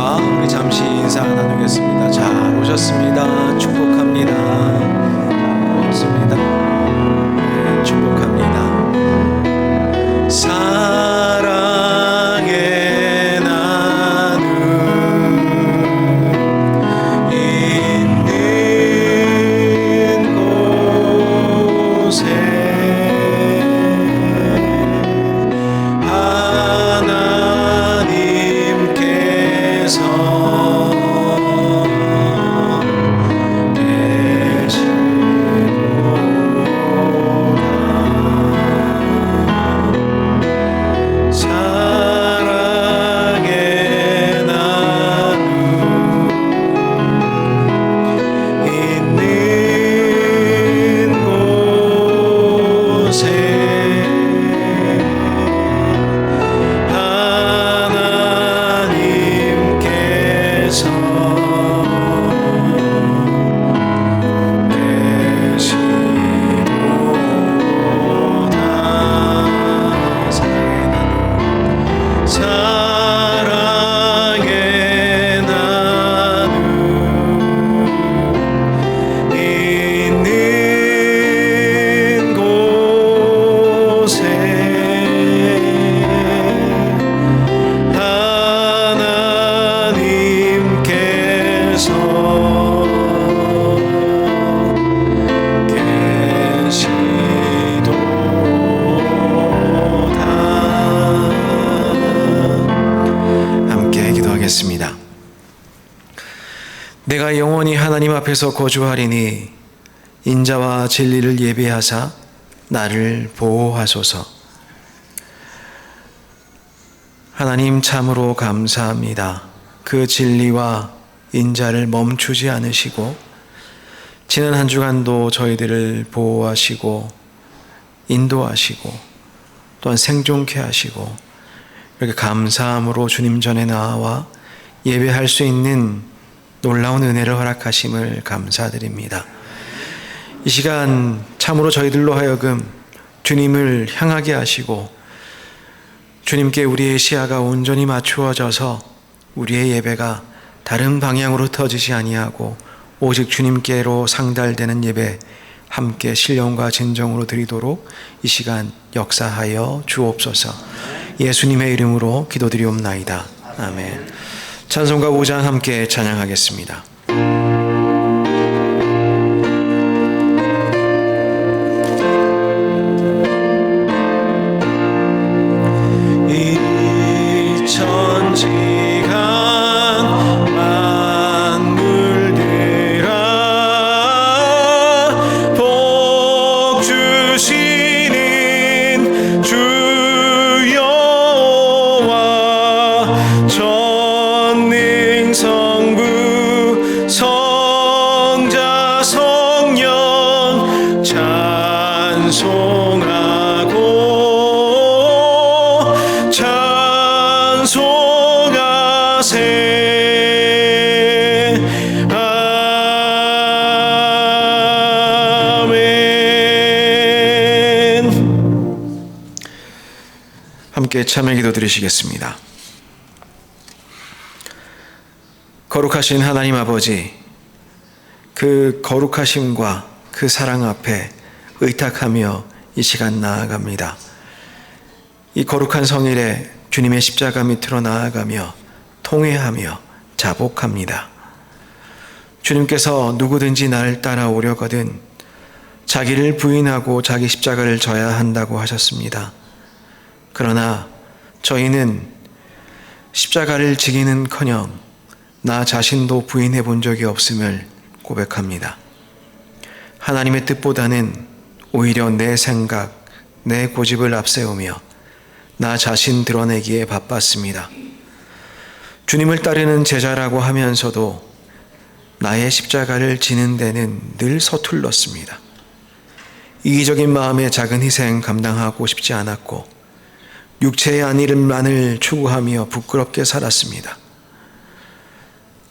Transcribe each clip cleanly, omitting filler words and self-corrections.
여러분과 우리 잠시 인사 나누겠습니다. 잘 오셨습니다. 축복합니다. 반갑습니다. 네, 축복합니다. 사랑의 나눔 있는 곳에 내가 영원히 하나님 앞에서 거주하리니 인자와 진리를 예비하사 나를 보호하소서. 하나님 참으로 감사합니다. 그 진리와 인자를 멈추지 않으시고 지난 한 주간도 저희들을 보호하시고 인도하시고 또한 생존케 하시고 이렇게 감사함으로 주님 전에 나와 예배할 수 있는 놀라운 은혜를 허락하심을 감사드립니다. 이 시간 참으로 저희들로 하여금 주님을 향하게 하시고 주님께 우리의 시야가 온전히 맞추어져서 우리의 예배가 다른 방향으로 터지지 아니하고 오직 주님께로 상달되는 예배 함께 신령과 진정으로 드리도록 이 시간 역사하여 주옵소서. 예수님의 이름으로 기도드리옵나이다. 아멘. 찬송가 5장 함께 찬양하겠습니다. 함께 참여 기도 드리시겠습니다. 거룩하신 하나님 아버지, 그 거룩하심과 그 사랑 앞에 의탁하며 이 시간 나아갑니다. 이 거룩한 성일에 주님의 십자가 밑으로 나아가며 통회하며 자복합니다. 주님께서 누구든지 나를 따라오려거든 자기를 부인하고 자기 십자가를 져야 한다고 하셨습니다. 그러나 저희는 십자가를 지기는커녕 나 자신도 부인해 본 적이 없음을 고백합니다. 하나님의 뜻보다는 오히려 내 생각, 내 고집을 앞세우며 나 자신 드러내기에 바빴습니다. 주님을 따르는 제자라고 하면서도 나의 십자가를 지는 데는 늘 서툴렀습니다. 이기적인 마음의 작은 희생 감당하고 싶지 않았고 육체의 안일만을 추구하며 부끄럽게 살았습니다.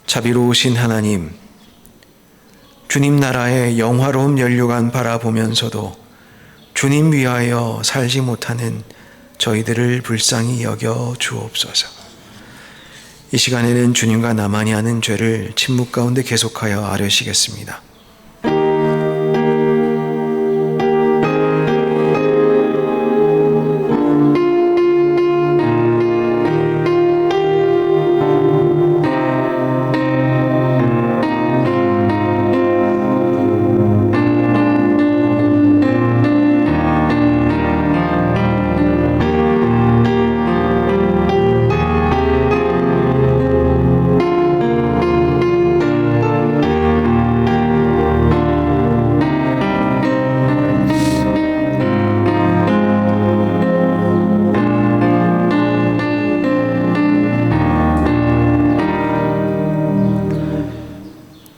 자비로우신 하나님, 주님 나라의 영화로운 면류관 바라보면서도 주님 위하여 살지 못하는 저희들을 불쌍히 여겨 주옵소서. 이 시간에는 주님과 나만이 아는 죄를 침묵 가운데 계속하여 아뢰시겠습니다.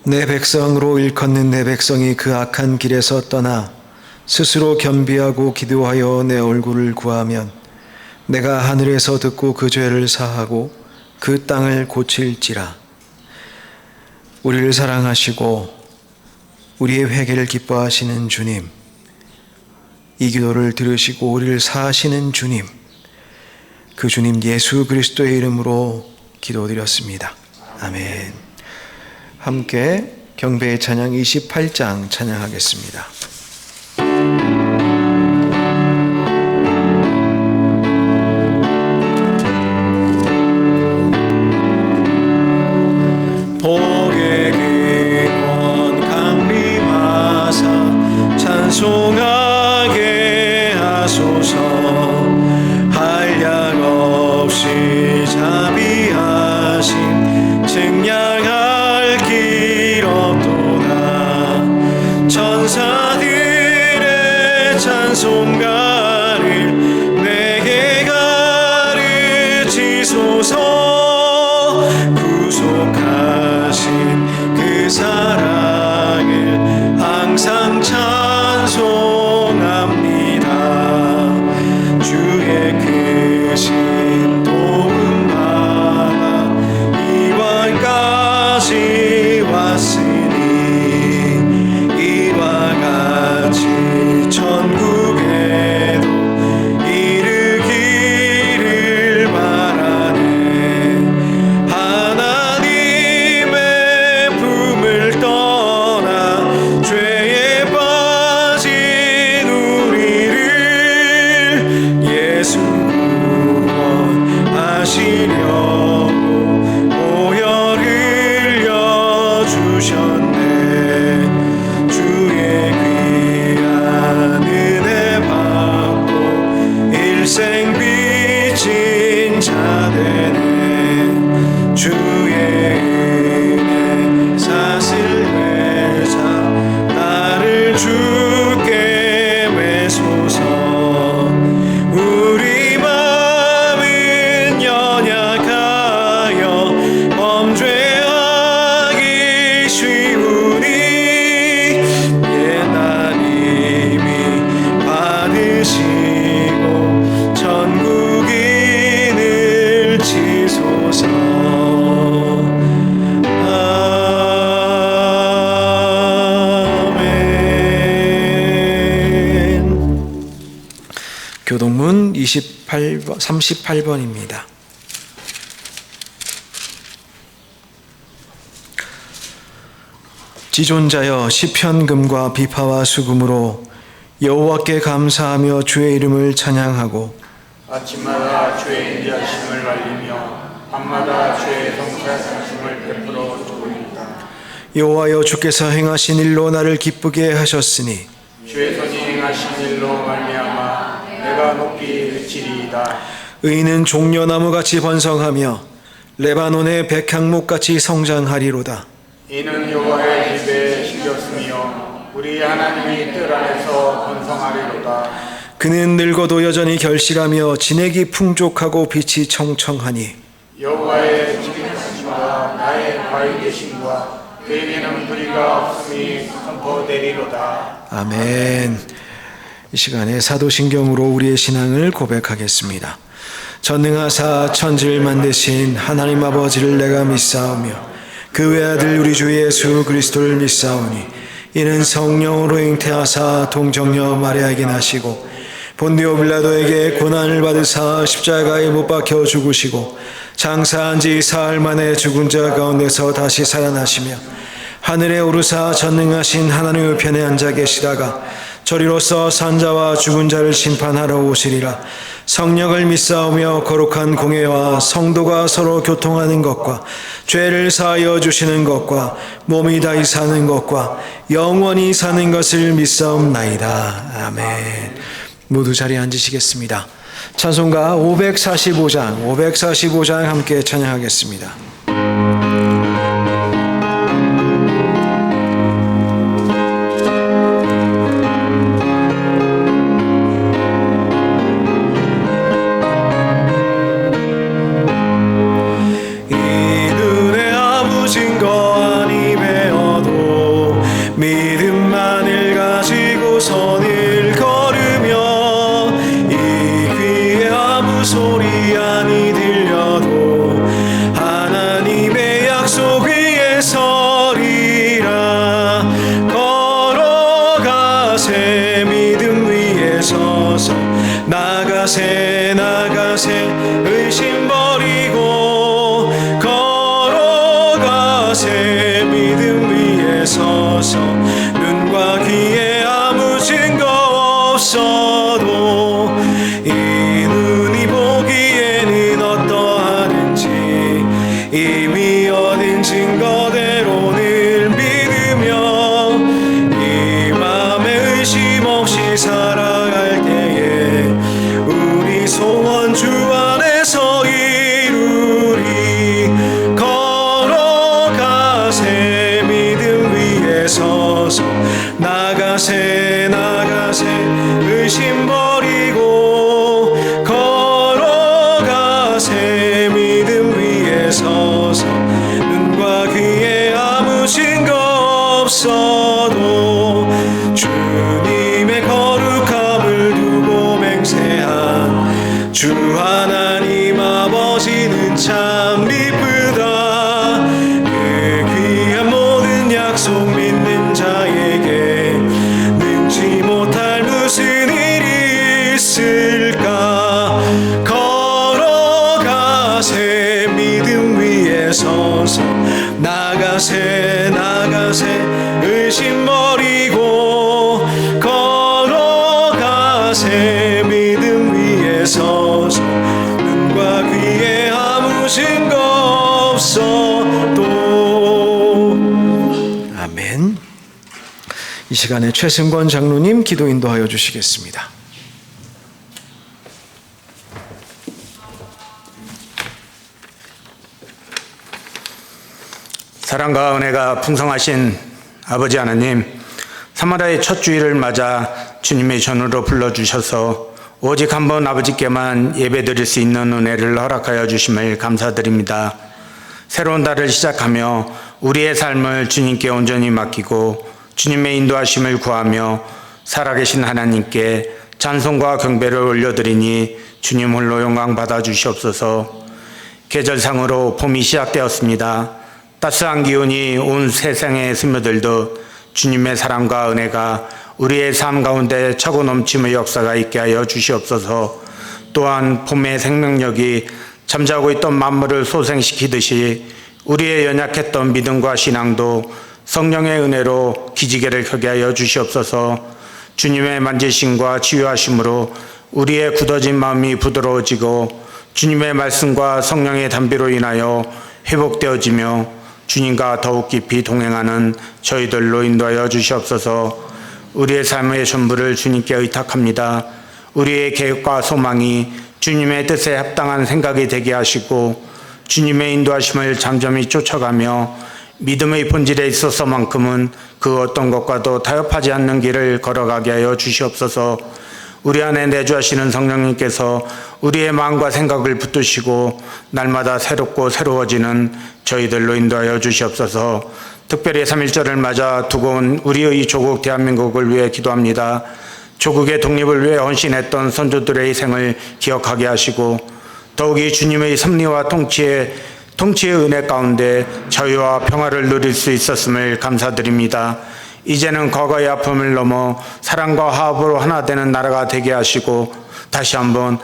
내 백성으로 일컫는 내 백성이 그 악한 길에서 떠나 스스로 겸비하고 기도하여 내 얼굴을 구하면 내가 하늘에서 듣고 그 죄를 사하고 그 땅을 고칠지라. 우리를 사랑하시고 우리의 회개를 기뻐하시는 주님, 이 기도를 들으시고 우리를 사하시는 주님, 그 주님 예수 그리스도의 이름으로 기도드렸습니다. 아멘. 함께 경배의 찬양 28장 찬양하겠습니다. 복의 근원 강림하사 찬송하게 하소서. 한량 없이 자비하심 증량하 천사들의 찬송가를 내게 가르치소서. 구속하신 그 사랑을 항상 찬송합니다. 주의 크신 도움 받아 이번까지 왔으니 천국에도 이르기를 바라네. 하나님의 품을 떠나 죄에 빠진 우리를 예수 구원하시려고 보혈 흘려주셨네. 일생 빚진 자 되네. 주의 은혜 사슬 매자 나를 주께 매소서. 우리 마음은 연약하여 범죄하기 쉬우니 옛날 이미 받으시고 천국인을 치소서. 아멘. 교동문 38번입니다. 지존자여 시편금과 비파와 수금으로 여호와께 감사하며 주의 이름을 찬양하고 아침마다 주의 인자하심을 알리며 밤마다 주의 성사하심을 베풀어 주옵니다. 여호와여 주께서 행하신 일로 나를 기쁘게 하셨으니 주의 손이 행하신 일로 말미암아 내가 높이 외치리이다. 의인은 종려나무같이 번성하며 레바논의 백향목같이 성장하리로다. 이는 여호와의 집에 심겼으며 우리 하나님이 뜰 안에서 번성하리로다. 그는 늙어도 여전히 결실하며 진액이 풍족하고 빛이 청청하니 여호와의 지키심과 나의 바위 되심과 그에게는 불의가 없음이 선포되리로다. 아멘. 이 시간에 사도신경으로 우리의 신앙을 고백하겠습니다. 전능하사 천지를 만드신 하나님 아버지를 내가 믿사오며 그 외아들 우리 주 예수 그리스도를 믿사오니 이는 성령으로 잉태하사 동정녀 마리아에게 나시고 본디오 빌라도에게 고난을 받으사 십자가에 못 박혀 죽으시고 장사한 지 사흘 만에 죽은 자 가운데서 다시 살아나시며 하늘에 오르사 전능하신 하나님의 편에 앉아 계시다가 저리로서 산자와 죽은 자를 심판하러 오시리라. 성령을 믿사오며 거룩한 공회와 성도가 서로 교통하는 것과 죄를 사하여 주시는 것과 몸이 다시 사는 것과 영원히 사는 것을 믿사옵나이다. 아멘. 모두 자리에 앉으시겠습니다. 찬송가 545장 함께 찬양하겠습니다. 믿음만을 가지고 선을 걸으며 이 귀에 아무 소리 아니 들려도 하나님의 약속 위에 서리라. 걸어가세 믿음 위에 서서 나가세 의심 버리고 걸어가세 믿음 위에 서서 눈과 귀에 아무 증거 없어도 이 눈이 보기에는 어떠하든지 이미 얻은 증거대로 늘 믿으며 이 맘에 의심 없이 살아갈 때에 우리 소원 주 안에서 이루리. 걸어가세 믿음 위에 서서 나가세 의심 버리고 걸어가세 믿음 위에 서서 눈과 귀에 아무 증거 없어도 주님의 거룩함을 두고 맹세한 주 하나님 아버지는 참 이쁘다. 그 귀한 모든 약속 믿는 자에게 능치 못할 무슨 일이 있을까. 걸어가세 믿음 위에 서서 나가세 의심 버리고 걸어가세 믿음 위에 서서 눈과 귀에 아무 증거 없어도. 아멘. 이 시간에 최승권 장로님 기도 인도하여 주시겠습니다. 사랑과 은혜가 풍성하신 아버지 하나님, 사마라의 첫 주일을 맞아 주님의 전으로 불러주셔서 오직 한 번 아버지께만 예배드릴 수 있는 은혜를 허락하여 주심을 감사드립니다. 새로운 달을 시작하며 우리의 삶을 주님께 온전히 맡기고 주님의 인도하심을 구하며 살아계신 하나님께 찬송과 경배를 올려드리니 주님 홀로 영광 받아 주시옵소서. 계절상으로 봄이 시작되었습니다. 따스한 기운이 온 세상에 스며들듯 주님의 사랑과 은혜가 우리의 삶 가운데 차고 넘침의 역사가 있게 하여 주시옵소서. 또한 봄의 생명력이 잠자고 있던 만물을 소생시키듯이 우리의 연약했던 믿음과 신앙도 성령의 은혜로 기지개를 켜게 하여 주시옵소서. 주님의 만지심과 치유하심으로 우리의 굳어진 마음이 부드러워지고 주님의 말씀과 성령의 담비로 인하여 회복되어지며 주님과 더욱 깊이 동행하는 저희들로 인도하여 주시옵소서. 우리의 삶의 전부를 주님께 의탁합니다. 우리의 계획과 소망이 주님의 뜻에 합당한 생각이 되게 하시고 주님의 인도하심을 잠잠히 쫓아가며 믿음의 본질에 있어서만큼은 그 어떤 것과도 타협하지 않는 길을 걸어가게 하여 주시옵소서. 우리 안에 내주하시는 성령님께서 우리의 마음과 생각을 붙드시고 날마다 새롭고 새로워지는 저희들로 인도하여 주시옵소서. 특별히 3.1절을 맞아 두고 온 우리의 조국 대한민국을 위해 기도합니다. 조국의 독립을 위해 헌신했던 선조들의 희생을 기억하게 하시고 더욱이 주님의 섭리와 통치의 은혜 가운데 자유와 평화를 누릴 수 있었음을 감사드립니다. 이제는 과거의 아픔을 넘어 사랑과 화합으로 하나 되는 나라가 되게 하시고 다시 한번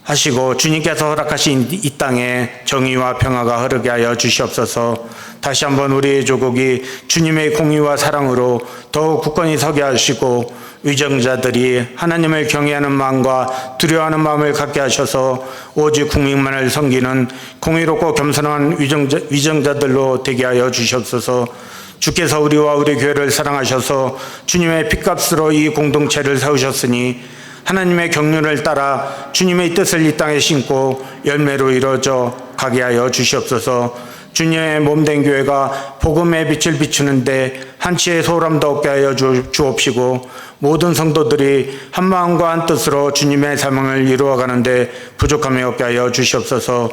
하시고 주님께서 허락하신 이 땅에 정의와 평화가 흐르게 하여 주시옵소서. 다시 한번 우리의 조국이 주님의 공의와 사랑으로 더욱 굳건히 서게 하시고 위정자들이 하나님을 경외하는 마음과 두려워하는 마음을 갖게 하셔서 오직 국민만을 섬기는 공의롭고 겸손한 위정자들로 되게 하여 주시옵소서. 주께서 우리와 우리 교회를 사랑하셔서 주님의 핏값으로 이 공동체를 세우셨으니 하나님의 경륜을 따라 주님의 뜻을 이 땅에 심고 열매로 이루어져 가게 하여 주시옵소서. 주님의 몸된 교회가 복음의 빛을 비추는데 한치의 소홀함도 없게 하여 주옵시고 모든 성도들이 한 마음과 한 뜻으로 주님의 사명을 이루어가는데 부족함이 없게 하여 주시옵소서.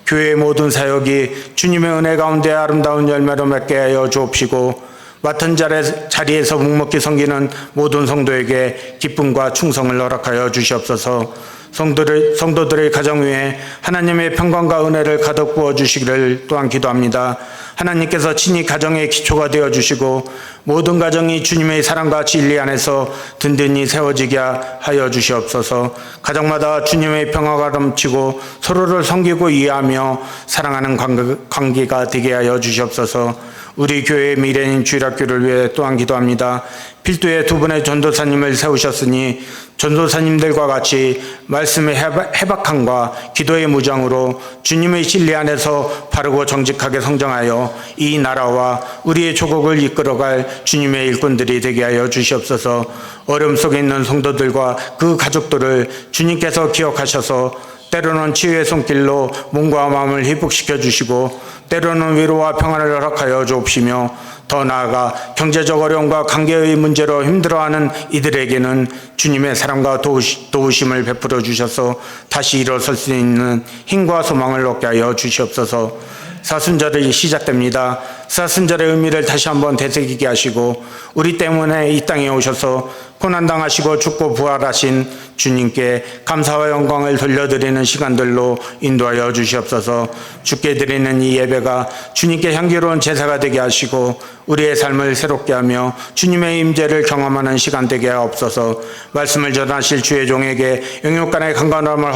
교회의 모든 사역이 주님의 은혜 가운데 아름다운 열매로 맺게 하여 주옵시고 맡은 자리에서 묵묵히 섬기는 모든 성도에게 기쁨과 충성을 허락하여 주시옵소서. 성도들의 가정 위에 하나님의 평강과 은혜를 가득 부어 주시기를 또한 기도합니다. 하나님께서 친히 가정의 기초가 되어 주시고 모든 가정이 주님의 사랑과 진리 안에서 든든히 세워지게 하여 주시옵소서. 가정마다 주님의 평화가 넘치고 서로를 섬기고 이해하며 사랑하는 관계가 되게 하여 주시옵소서. 우리 교회의 미래인 주일학교를 위해 또한 기도합니다. 필두에 두 분의 전도사님을 세우셨으니 전도사님들과 같이 말씀의 해박함과 기도의 무장으로 주님의 진리 안에서 바르고 정직하게 성장하여 이 나라와 우리의 조국을 이끌어갈 주님의 일꾼들이 되게 하여 주시옵소서. 어려움 속에 있는 성도들과 그 가족들을 주님께서 기억하셔서 때로는 치유의 손길로 몸과 마음을 회복시켜 주시고 때로는 위로와 평안을 허락하여 주옵시며 더 나아가 경제적 어려움과 관계의 문제로 힘들어하는 이들에게는 주님의 사랑과 도우심을 베풀어 주셔서 다시 일어설 수 있는 힘과 소망을 얻게 하여 주시옵소서. 사순절이 시작됩니다. 사순절의 의미를 다시 한번 되새기게 하시고 우리 때문에 이 땅에 오셔서 고난당하시고 죽고 부활하신 주님께 감사와 영광을 돌려드리는 시간들로 인도하여 주시옵소서. 주께 드리는 이 예배가 주님께 향기로운 제사가 되게 하시고 우리의 삶을 새롭게 하며 주님의 임재를 경험하는 시간 되게 하옵소서. 말씀을 전하실 주의 종에게 영육간의 강건함을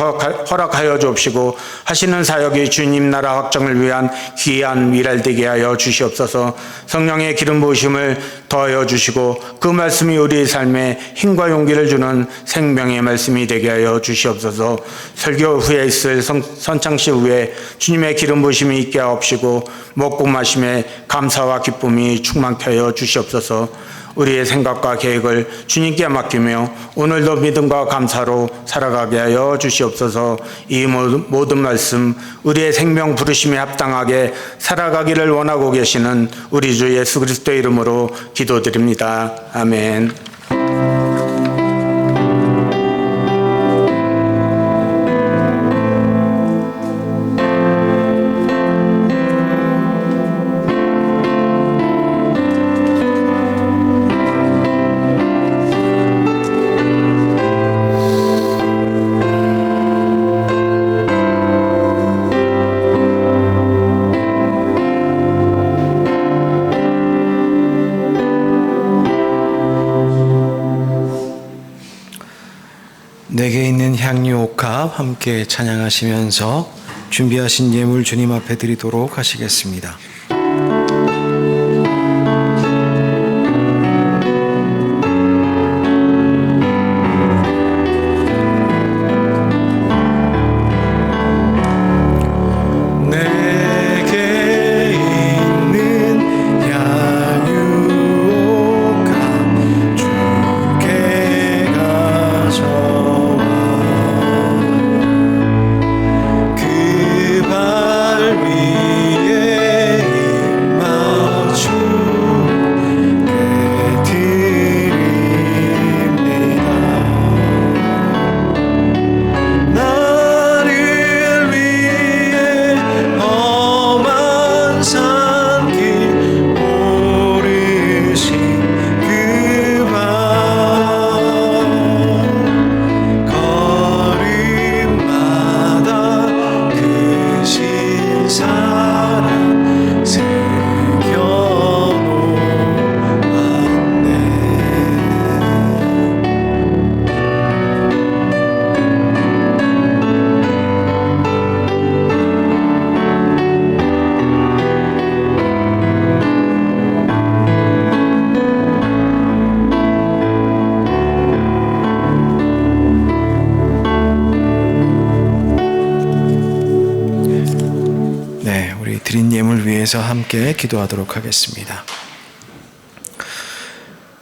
허락하여 주옵시고 하시는 사역이 주님 나라 확정을 위한 귀한 미랄 되게 하여 주시옵소서. 성령의 기름 부으심을 더하여 주시고 그 말씀이 우리의 삶에 힘과 용기를 주는 생명의 말씀이 되게 하여 주시옵소서. 설교 후에 있을 선창식 후에 주님의 기름 부으심이 있게 하옵시고 먹고 마심에 감사와 기쁨이 충만케 하여 주시옵소서. 우리의 생각과 계획을 주님께 맡기며 오늘도 믿음과 감사로 살아가게 하여 주시옵소서. 이 모든 말씀 우리의 생명 부르심에 합당하게 살아가기를 원하고 계시는 우리 주 예수 그리스도의 이름으로 기도드립니다. 아멘. 내게 있는 향유 옥합 함께 찬양하시면서 준비하신 예물 주님 앞에 드리도록 하시겠습니다. 그 발 위에 통해서 함께 기도하도록 하겠습니다.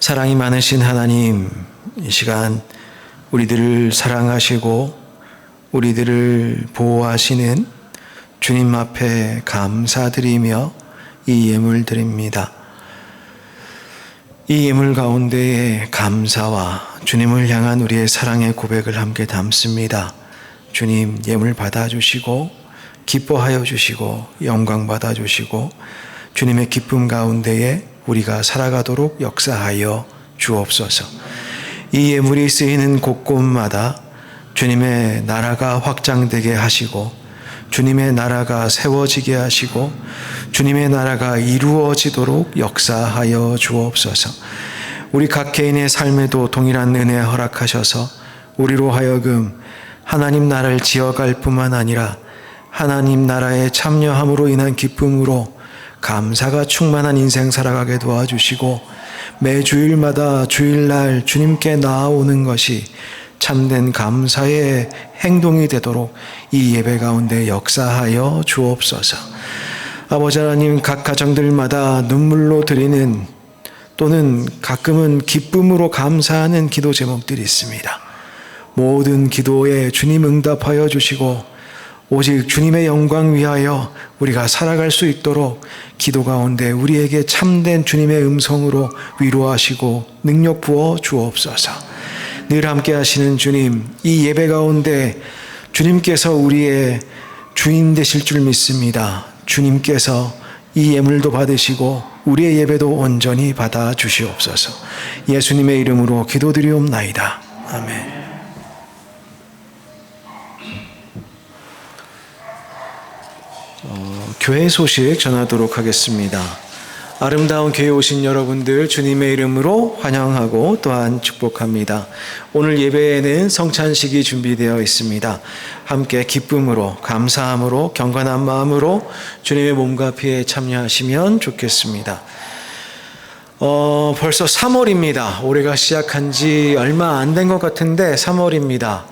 사랑이 많으신 하나님, 이 시간 우리들을 사랑하시고 우리들을 보호하시는 주님 앞에 감사드리며 이 예물 드립니다. 이 예물 가운데에 감사와 주님을 향한 우리의 사랑의 고백을 함께 담습니다. 주님, 예물 받아주시고 기뻐하여 주시고 영광 받아주시고 주님의 기쁨 가운데에 우리가 살아가도록 역사하여 주옵소서. 이 예물이 쓰이는 곳곳마다 주님의 나라가 확장되게 하시고 주님의 나라가 세워지게 하시고 주님의 나라가 이루어지도록 역사하여 주옵소서. 우리 각 개인의 삶에도 동일한 은혜 허락하셔서 우리로 하여금 하나님 나라를 지어갈 뿐만 아니라 하나님 나라에 참여함으로 인한 기쁨으로 감사가 충만한 인생 살아가게 도와주시고 매 주일마다 주일날 주님께 나아오는 것이 참된 감사의 행동이 되도록 이 예배 가운데 역사하여 주옵소서. 아버지 하나님, 각 가정들마다 눈물로 드리는 또는 가끔은 기쁨으로 감사하는 기도 제목들이 있습니다. 모든 기도에 주님 응답하여 주시고 오직 주님의 영광 위하여 우리가 살아갈 수 있도록 기도 가운데 우리에게 참된 주님의 음성으로 위로하시고 능력 부어 주옵소서. 늘 함께 하시는 주님, 이 예배 가운데 주님께서 우리의 주인 되실 줄 믿습니다. 주님께서 이 예물도 받으시고 우리의 예배도 온전히 받아 주시옵소서. 예수님의 이름으로 기도드리옵나이다. 아멘. 교회 소식 전하도록 하겠습니다. 아름다운 교회 오신 여러분들 주님의 이름으로 환영하고 또한 축복합니다. 오늘 예배에는 성찬식이 준비되어 있습니다. 함께 기쁨으로 감사함으로 경건한 마음으로 주님의 몸과 피에 참여하시면 좋겠습니다. 벌써 3월입니다. 올해가 시작한 지 얼마 안 된 것 같은데 3월입니다.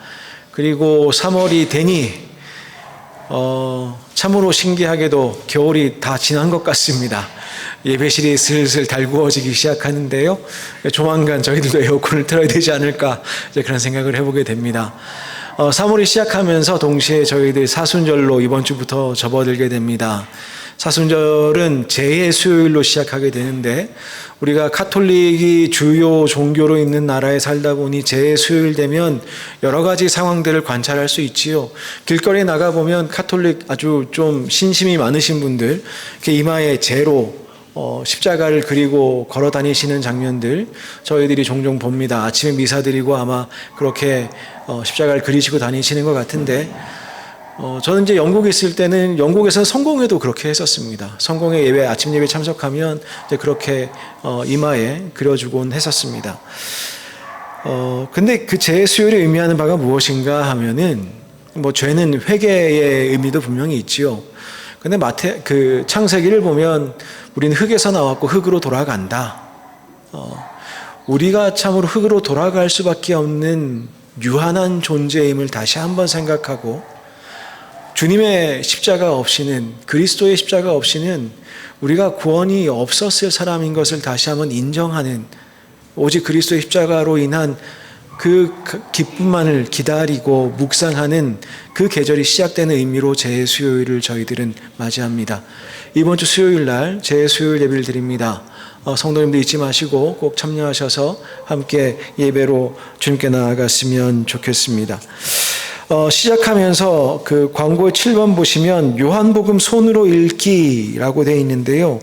그리고 3월이 되니 참으로 신기하게도 겨울이 다 지난 것 같습니다. 예배실이 슬슬 달구어지기 시작하는데요. 조만간 저희들도 에어컨을 틀어야 되지 않을까 이제 그런 생각을 해보게 됩니다. 3월이 시작하면서 동시에 저희들 사순절로 이번 주부터 접어들게 됩니다. 사순절은 제2의 수요일로 시작하게 되는데 우리가 카톨릭이 주요 종교로 있는 나라에 살다 보니 제2의 수요일 되면 여러 가지 상황들을 관찰할 수 있지요. 길거리에 나가보면 카톨릭 아주 좀 신심이 많으신 분들 이렇게 이마에 제로 십자가를 그리고 걸어 다니시는 장면들 저희들이 종종 봅니다. 아침에 미사 드리고 아마 그렇게 십자가를 그리시고 다니시는 것 같은데 저는 이제 영국에 있을 때는 영국에서 성공회도 그렇게 했었습니다. 성공회 예배, 아침 예배 참석하면 이제 그렇게 이마에 그려주곤 했었습니다. 근데 그 제 수요일이 의미하는 바가 무엇인가 하면은 뭐 죄는 회개의 의미도 분명히 있지요. 근데 그 창세기를 보면 우리는 흙에서 나왔고 흙으로 돌아간다. 우리가 참으로 흙으로 돌아갈 수밖에 없는 유한한 존재임을 다시 한번 생각하고 주님의 십자가 없이는 그리스도의 십자가 없이는 우리가 구원이 없었을 사람인 것을 다시 한번 인정하는 오직 그리스도의 십자가로 인한 그 기쁨만을 기다리고 묵상하는 그 계절이 시작되는 의미로 제 수요일을 저희들은 맞이합니다. 이번 주 수요일 날 제 수요일 예배를 드립니다. 성도님들 잊지 마시고 꼭 참여하셔서 함께 예배로 주님께 나아갔으면 좋겠습니다. 시작하면서 그 광고 7번 보시면 요한복음 손으로 읽기라고 되어 있는데요.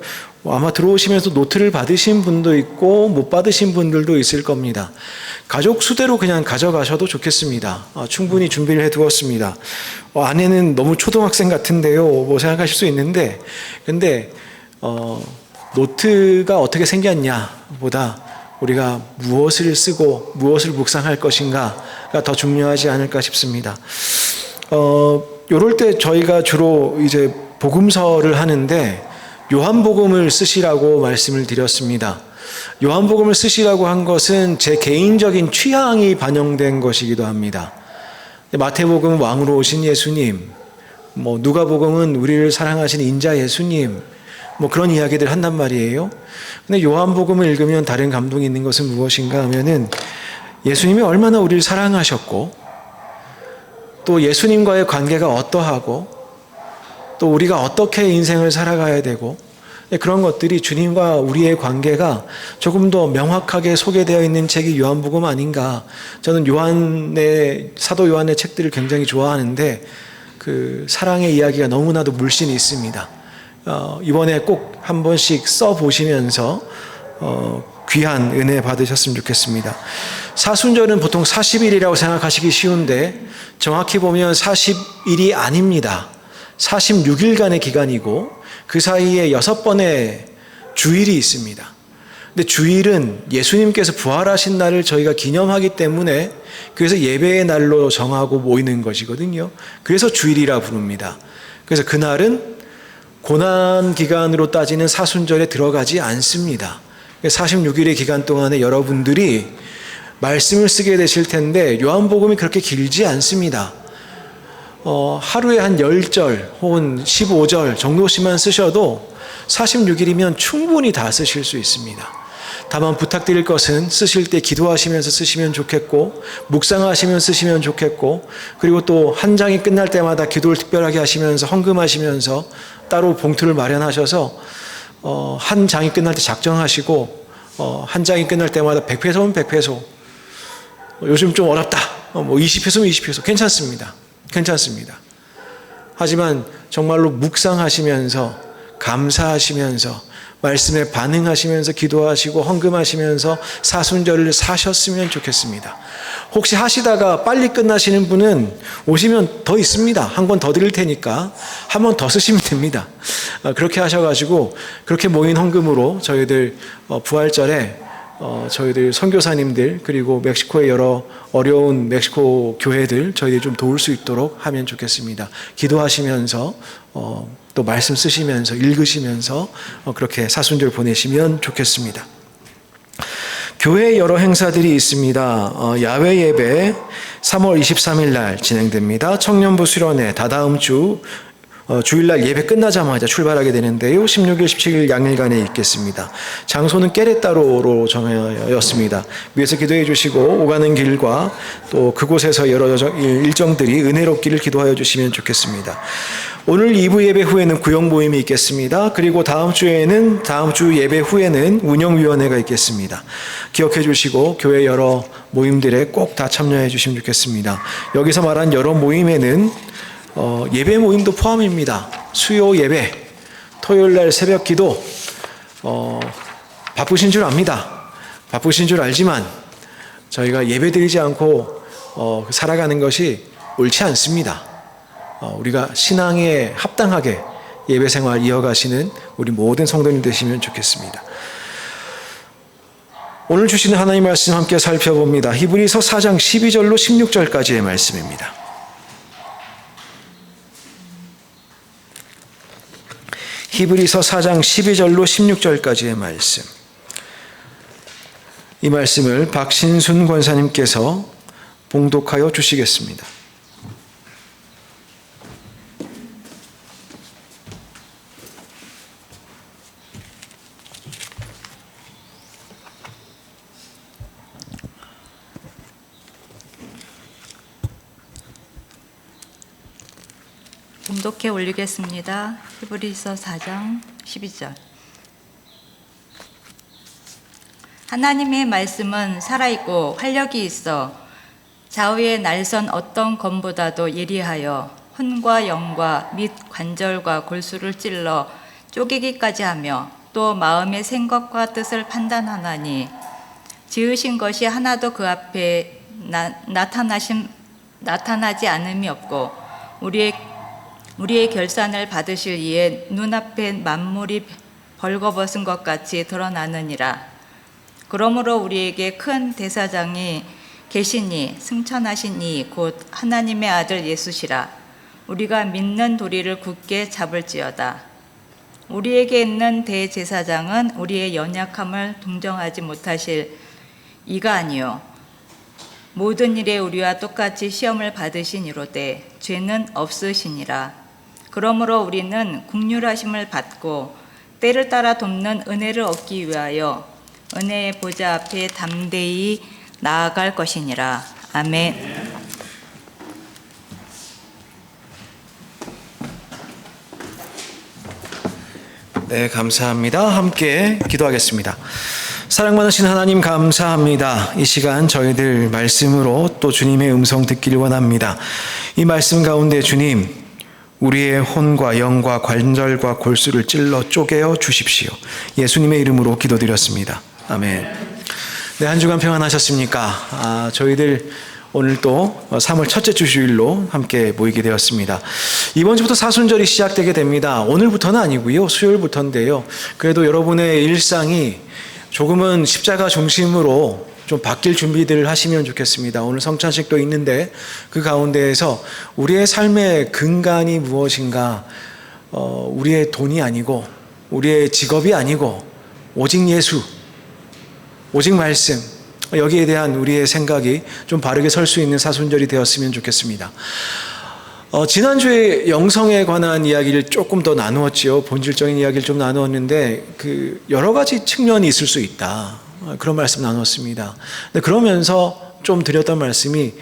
아마 들어오시면서 노트를 받으신 분도 있고 못 받으신 분들도 있을 겁니다. 가족 수대로 그냥 가져가셔도 좋겠습니다. 충분히 준비를 해두었습니다. 아내는 너무 초등학생 같은데요. 뭐 생각하실 수 있는데 근데 노트가 어떻게 생겼냐 보다 우리가 무엇을 쓰고 무엇을 묵상할 것인가가 더 중요하지 않을까 싶습니다. 요럴 때 저희가 주로 이제 복음서를 하는데 요한복음을 쓰시라고 말씀을 드렸습니다. 요한복음을 쓰시라고 한 것은 제 개인적인 취향이 반영된 것이기도 합니다. 마태복음은 왕으로 오신 예수님, 누가복음은 우리를 사랑하신 인자 예수님, 뭐 그런 이야기들 한단 말이에요. 근데 요한복음을 읽으면 다른 감동이 있는 것은 무엇인가 하면은 예수님이 얼마나 우리를 사랑하셨고 또 예수님과의 관계가 어떠하고 또 우리가 어떻게 인생을 살아가야 되고 그런 것들이 주님과 우리의 관계가 조금 더 명확하게 소개되어 있는 책이 요한복음 아닌가. 저는 사도 요한의 책들을 굉장히 좋아하는데 그 사랑의 이야기가 너무나도 물씬히 있습니다. 이번에 꼭 한 번씩 써보시면서 귀한 은혜 받으셨으면 좋겠습니다. 사순절은 보통 40일이라고 생각하시기 쉬운데 정확히 보면 40일이 아닙니다. 46일간의 기간이고 그 사이에 6번의 주일이 있습니다. 근데 주일은 예수님께서 부활하신 날을 저희가 기념하기 때문에 그래서 예배의 날로 정하고 모이는 것이거든요. 그래서 주일이라 부릅니다. 그래서 그날은 고난 기간으로 따지는 사순절에 들어가지 않습니다. 46일의 기간 동안에 여러분들이 말씀을 쓰게 되실 텐데 요한복음이 그렇게 길지 않습니다. 하루에 한 10절 혹은 15절 정도씩만 쓰셔도 46일이면 충분히 다 쓰실 수 있습니다. 다만 부탁드릴 것은 쓰실 때 기도하시면서 쓰시면 좋겠고 묵상하시면 쓰시면 좋겠고 그리고 또 한 장이 끝날 때마다 기도를 특별하게 하시면서 헌금하시면서 따로 봉투를 마련하셔서 한 장이 끝날 때 작정하시고 한 장이 끝날 때마다 100페소면 100페소 요즘 좀 어렵다 20페소면 20페소 괜찮습니다. 하지만 정말로 묵상하시면서 감사하시면서 말씀에 반응하시면서 기도하시고 헌금하시면서 사순절을 사셨으면 좋겠습니다. 혹시 하시다가 빨리 끝나시는 분은 오시면 더 있습니다. 한 권 더 드릴 테니까 한 번 더 쓰시면 됩니다. 그렇게 하셔가지고 그렇게 모인 헌금으로 저희들 부활절에 저희들 선교사님들 그리고 멕시코의 여러 어려운 멕시코 교회들 저희들이 좀 도울 수 있도록 하면 좋겠습니다. 기도하시면서 또 말씀 쓰시면서 읽으시면서 그렇게 사순절 보내시면 좋겠습니다. 교회 여러 행사들이 있습니다. 야외 예배 3월 23일 날 진행됩니다. 청년부 수련회 다다음 주 주일날 예배 끝나자마자 출발하게 되는데요. 16일, 17일 양일간에 있겠습니다. 장소는 깨레따로로 정하였습니다. 위에서 기도해 주시고 오가는 길과 또 그곳에서 여러 일정들이 은혜롭기를 기도하여 주시면 좋겠습니다. 오늘 2부 예배 후에는 구역 모임이 있겠습니다. 그리고 다음 주 예배 후에는 운영위원회가 있겠습니다. 기억해 주시고 교회 여러 모임들에 꼭 다 참여해 주시면 좋겠습니다. 여기서 말한 여러 모임에는 예배 모임도 포함입니다. 수요 예배, 토요일날 새벽 기도, 바쁘신 줄 압니다. 바쁘신 줄 알지만 저희가 예배 드리지 않고 살아가는 것이 옳지 않습니다. 우리가 신앙에 합당하게 예배 생활 이어가시는 우리 모든 성도님 되시면 좋겠습니다. 오늘 주시는 하나님 말씀 함께 살펴봅니다. 히브리서 4장 12절로 16절까지의 말씀입니다. 히브리서 4장 12절로 16절까지의 말씀. 이 말씀을 박신순 권사님께서 봉독하여 주시겠습니다. 봉독해 올리겠습니다. 히브리서 4장 12절. 하나님의 말씀은 살아있고 활력이 있어 좌우의 날선 어떤 검보다도 예리하여 혼과 영과 및 관절과 골수를 찔러 쪼개기까지 하며 또 마음의 생각과 뜻을 판단하나니 지으신 것이 하나도 그 앞에 나타나지 않음이 없고 우리의 결산을 받으실 이에 눈앞에 만물이 벌거벗은 것 같이 드러나느니라. 그러므로 우리에게 큰 대사장이 계시니 승천하신 이 곧 하나님의 아들 예수시라. 우리가 믿는 도리를 굳게 잡을지어다. 우리에게 있는 대제사장은 우리의 연약함을 동정하지 못하실 이가 아니요 모든 일에 우리와 똑같이 시험을 받으신 이로되 죄는 없으시니라. 그러므로 우리는 긍휼하심을 받고 때를 따라 돕는 은혜를 얻기 위하여 은혜의 보좌 앞에 담대히 나아갈 것이니라. 아멘. 네, 감사합니다. 함께 기도하겠습니다. 사랑 많으신 하나님 감사합니다. 이 시간 저희들 말씀으로 또 주님의 음성 듣기를 원합니다. 이 말씀 가운데 주님, 우리의 혼과 영과 관절과 골수를 찔러 쪼개어 주십시오. 예수님의 이름으로 기도드렸습니다. 아멘. 네, 한 주간 평안하셨습니까? 저희들 오늘 또 3월 첫째 주일로 함께 모이게 되었습니다. 이번 주부터 사순절이 시작되게 됩니다. 오늘부터는 아니고요. 수요일부터인데요. 그래도 여러분의 일상이 조금은 십자가 중심으로 좀 바뀔 준비들을 하시면 좋겠습니다. 오늘 성찬식도 있는데 그 가운데에서 우리의 삶의 근간이 무엇인가, 우리의 돈이 아니고 우리의 직업이 아니고 오직 예수, 오직 말씀, 여기에 대한 우리의 생각이 좀 바르게 설 수 있는 사순절이 되었으면 좋겠습니다. 지난주에 영성에 관한 이야기를 조금 더 나누었지요. 본질적인 이야기를 좀 나누었는데 여러 가지 측면이 있을 수 있다. 그런 말씀 나눴습니다. 그러면서 좀 드렸던 말씀이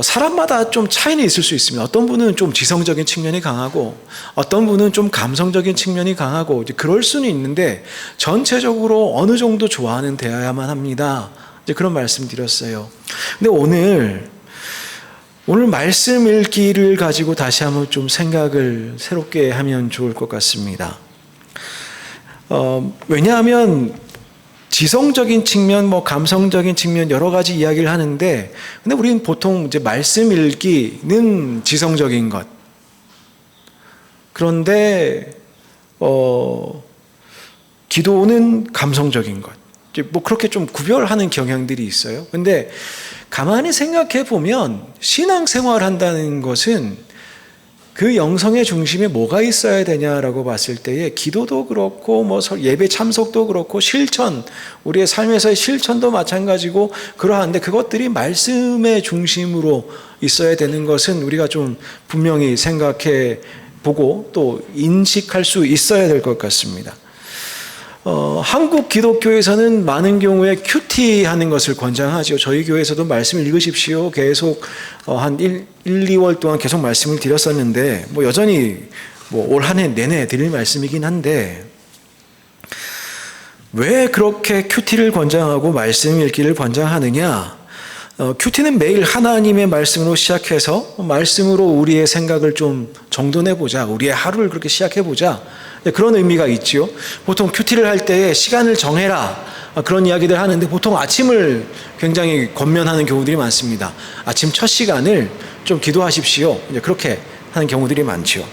사람마다 좀 차이는 있을 수 있습니다. 어떤 분은 좀 지성적인 측면이 강하고 어떤 분은 좀 감성적인 측면이 강하고 이제 그럴 수는 있는데 전체적으로 어느 정도 좋아하는 대해야만 합니다. 이제 그런 말씀 드렸어요. 근데 오늘 말씀 읽기를 가지고 다시 한번 좀 생각을 새롭게 하면 좋을 것 같습니다. 왜냐하면 지성적인 측면, 감성적인 측면 여러 가지 이야기를 하는데, 근데 우리는 보통 이제 말씀 읽기는 지성적인 것. 그런데 기도는 감성적인 것. 그렇게 좀 구별하는 경향들이 있어요. 근데 가만히 생각해 보면 신앙생활 한다는 것은 그 영성의 중심에 뭐가 있어야 되냐라고 봤을 때에 기도도 그렇고 예배 참석도 그렇고 실천, 우리의 삶에서의 실천도 마찬가지고 그러한데 그것들이 말씀의 중심으로 있어야 되는 것은 우리가 좀 분명히 생각해 보고 또 인식할 수 있어야 될 것 같습니다. 한국 기독교에서는 많은 경우에 큐티 하는 것을 권장하죠. 저희 교회에서도 말씀을 읽으십시오. 계속 한 1, 2월 동안 계속 말씀을 드렸었는데 여전히 올 한 해 내내 드릴 말씀이긴 한데 왜 그렇게 큐티를 권장하고 말씀 읽기를 권장하느냐? 큐티는 매일 하나님의 말씀으로 시작해서 말씀으로 우리의 생각을 좀 정돈해보자. 우리의 하루를 그렇게 시작해보자. 그런 의미가 있지요. 보통 큐티를 할 때에 시간을 정해라. 그런 이야기들 하는데 보통 아침을 굉장히 권면하는 경우들이 많습니다. 아침 첫 시간을 좀 기도하십시오. 이제 그렇게 하는 경우들이 많죠.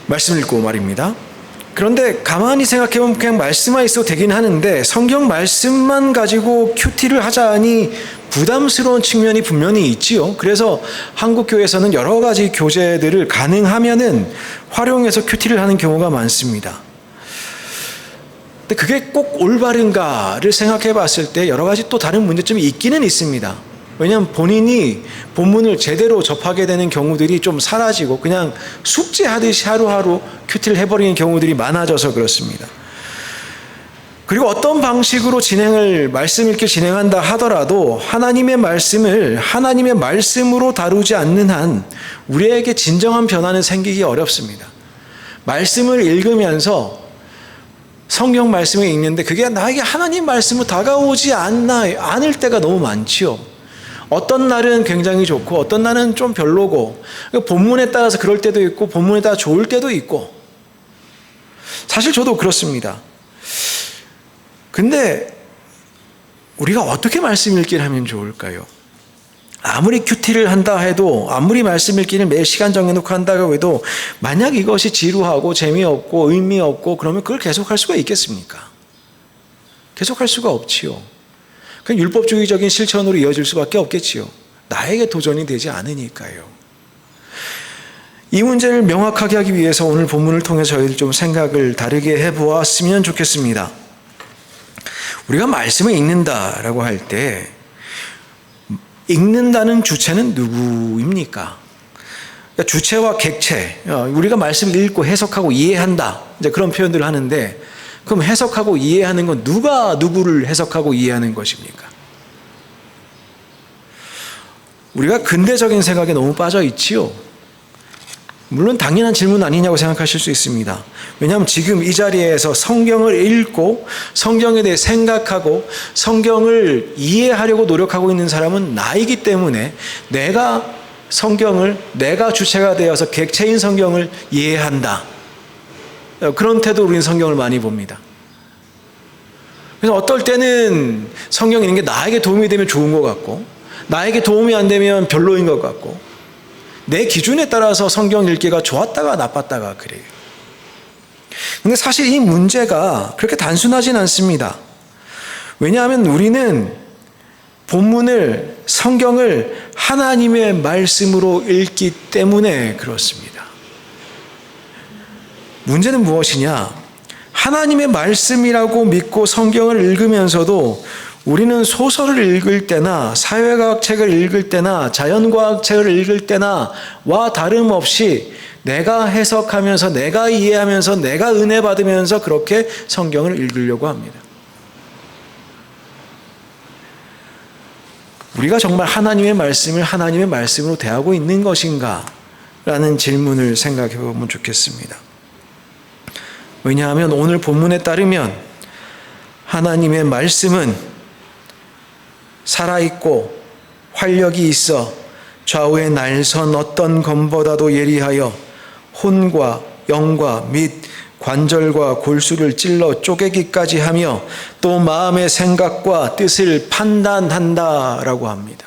말씀 읽고 말입니다. 그런데 가만히 생각해보면 그냥 말씀만 있어도 되긴 하는데 성경 말씀만 가지고 큐티를 하자니 부담스러운 측면이 분명히 있지요. 그래서 한국 교회에서는 여러 가지 교재들을 가능하면은 활용해서 큐티를 하는 경우가 많습니다. 근데 그게 꼭 올바른가를 생각해 봤을 때 여러 가지 또 다른 문제점이 있기는 있습니다. 왜냐하면 본인이 본문을 제대로 접하게 되는 경우들이 좀 사라지고 그냥 숙제하듯이 하루하루 큐티를 해버리는 경우들이 많아져서 그렇습니다. 그리고 어떤 방식으로 말씀 읽기를 진행한다 하더라도 하나님의 말씀을 하나님의 말씀으로 다루지 않는 한 우리에게 진정한 변화는 생기기 어렵습니다. 말씀을 읽으면서 성경 말씀을 읽는데 그게 나에게 하나님 말씀으로 다가오지 않을 때가 너무 많지요. 어떤 날은 굉장히 좋고 어떤 날은 좀 별로고 본문에 따라서 그럴 때도 있고 본문에 따라 좋을 때도 있고 사실 저도 그렇습니다. 근데 우리가 어떻게 말씀 읽기를 하면 좋을까요? 아무리 큐티를 한다 해도 아무리 말씀 읽기를 매일 시간 정해놓고 한다고 해도 만약 이것이 지루하고 재미없고 의미 없고 그러면 그걸 계속할 수가 있겠습니까? 계속할 수가 없지요. 그냥 율법주의적인 실천으로 이어질 수밖에 없겠지요. 나에게 도전이 되지 않으니까요. 이 문제를 명확하게 하기 위해서 오늘 본문을 통해 저희들 좀 생각을 다르게 해보았으면 좋겠습니다. 우리가 말씀을 읽는다라고 할 때 읽는다는 주체는 누구입니까? 그러니까 주체와 객체, 우리가 말씀을 읽고 해석하고 이해한다, 이제 그런 표현들을 하는데, 그럼 해석하고 이해하는 건 누가 누구를 해석하고 이해하는 것입니까? 우리가 근대적인 생각에 너무 빠져 있지요. 물론 당연한 질문 아니냐고 생각하실 수 있습니다. 왜냐하면 지금 이 자리에서 성경을 읽고 성경에 대해 생각하고 성경을 이해하려고 노력하고 있는 사람은 나이기 때문에 내가 성경을, 내가 주체가 되어서 객체인 성경을 이해한다, 그런 태도로 우리는 성경을 많이 봅니다. 그래서 어떨 때는 성경 읽는 게 나에게 도움이 되면 좋은 것 같고, 나에게 도움이 안 되면 별로인 것 같고, 내 기준에 따라서 성경 읽기가 좋았다가 나빴다가 그래요. 근데 사실 이 문제가 그렇게 단순하진 않습니다. 왜냐하면 우리는 본문을, 성경을 하나님의 말씀으로 읽기 때문에 그렇습니다. 문제는 무엇이냐? 하나님의 말씀이라고 믿고 성경을 읽으면서도 우리는 소설을 읽을 때나 사회과학 책을 읽을 때나 자연과학 책을 읽을 때나와 다름없이 내가 해석하면서, 내가 이해하면서, 내가 은혜 받으면서 그렇게 성경을 읽으려고 합니다. 우리가 정말 하나님의 말씀을 하나님의 말씀으로 대하고 있는 것인가? 라는 질문을 생각해 보면 좋겠습니다. 왜냐하면 오늘 본문에 따르면 하나님의 말씀은 살아있고 활력이 있어 좌우의 날선 어떤 검보다도 예리하여 혼과 영과 및 관절과 골수를 찔러 쪼개기까지 하며 또 마음의 생각과 뜻을 판단한다라고 합니다.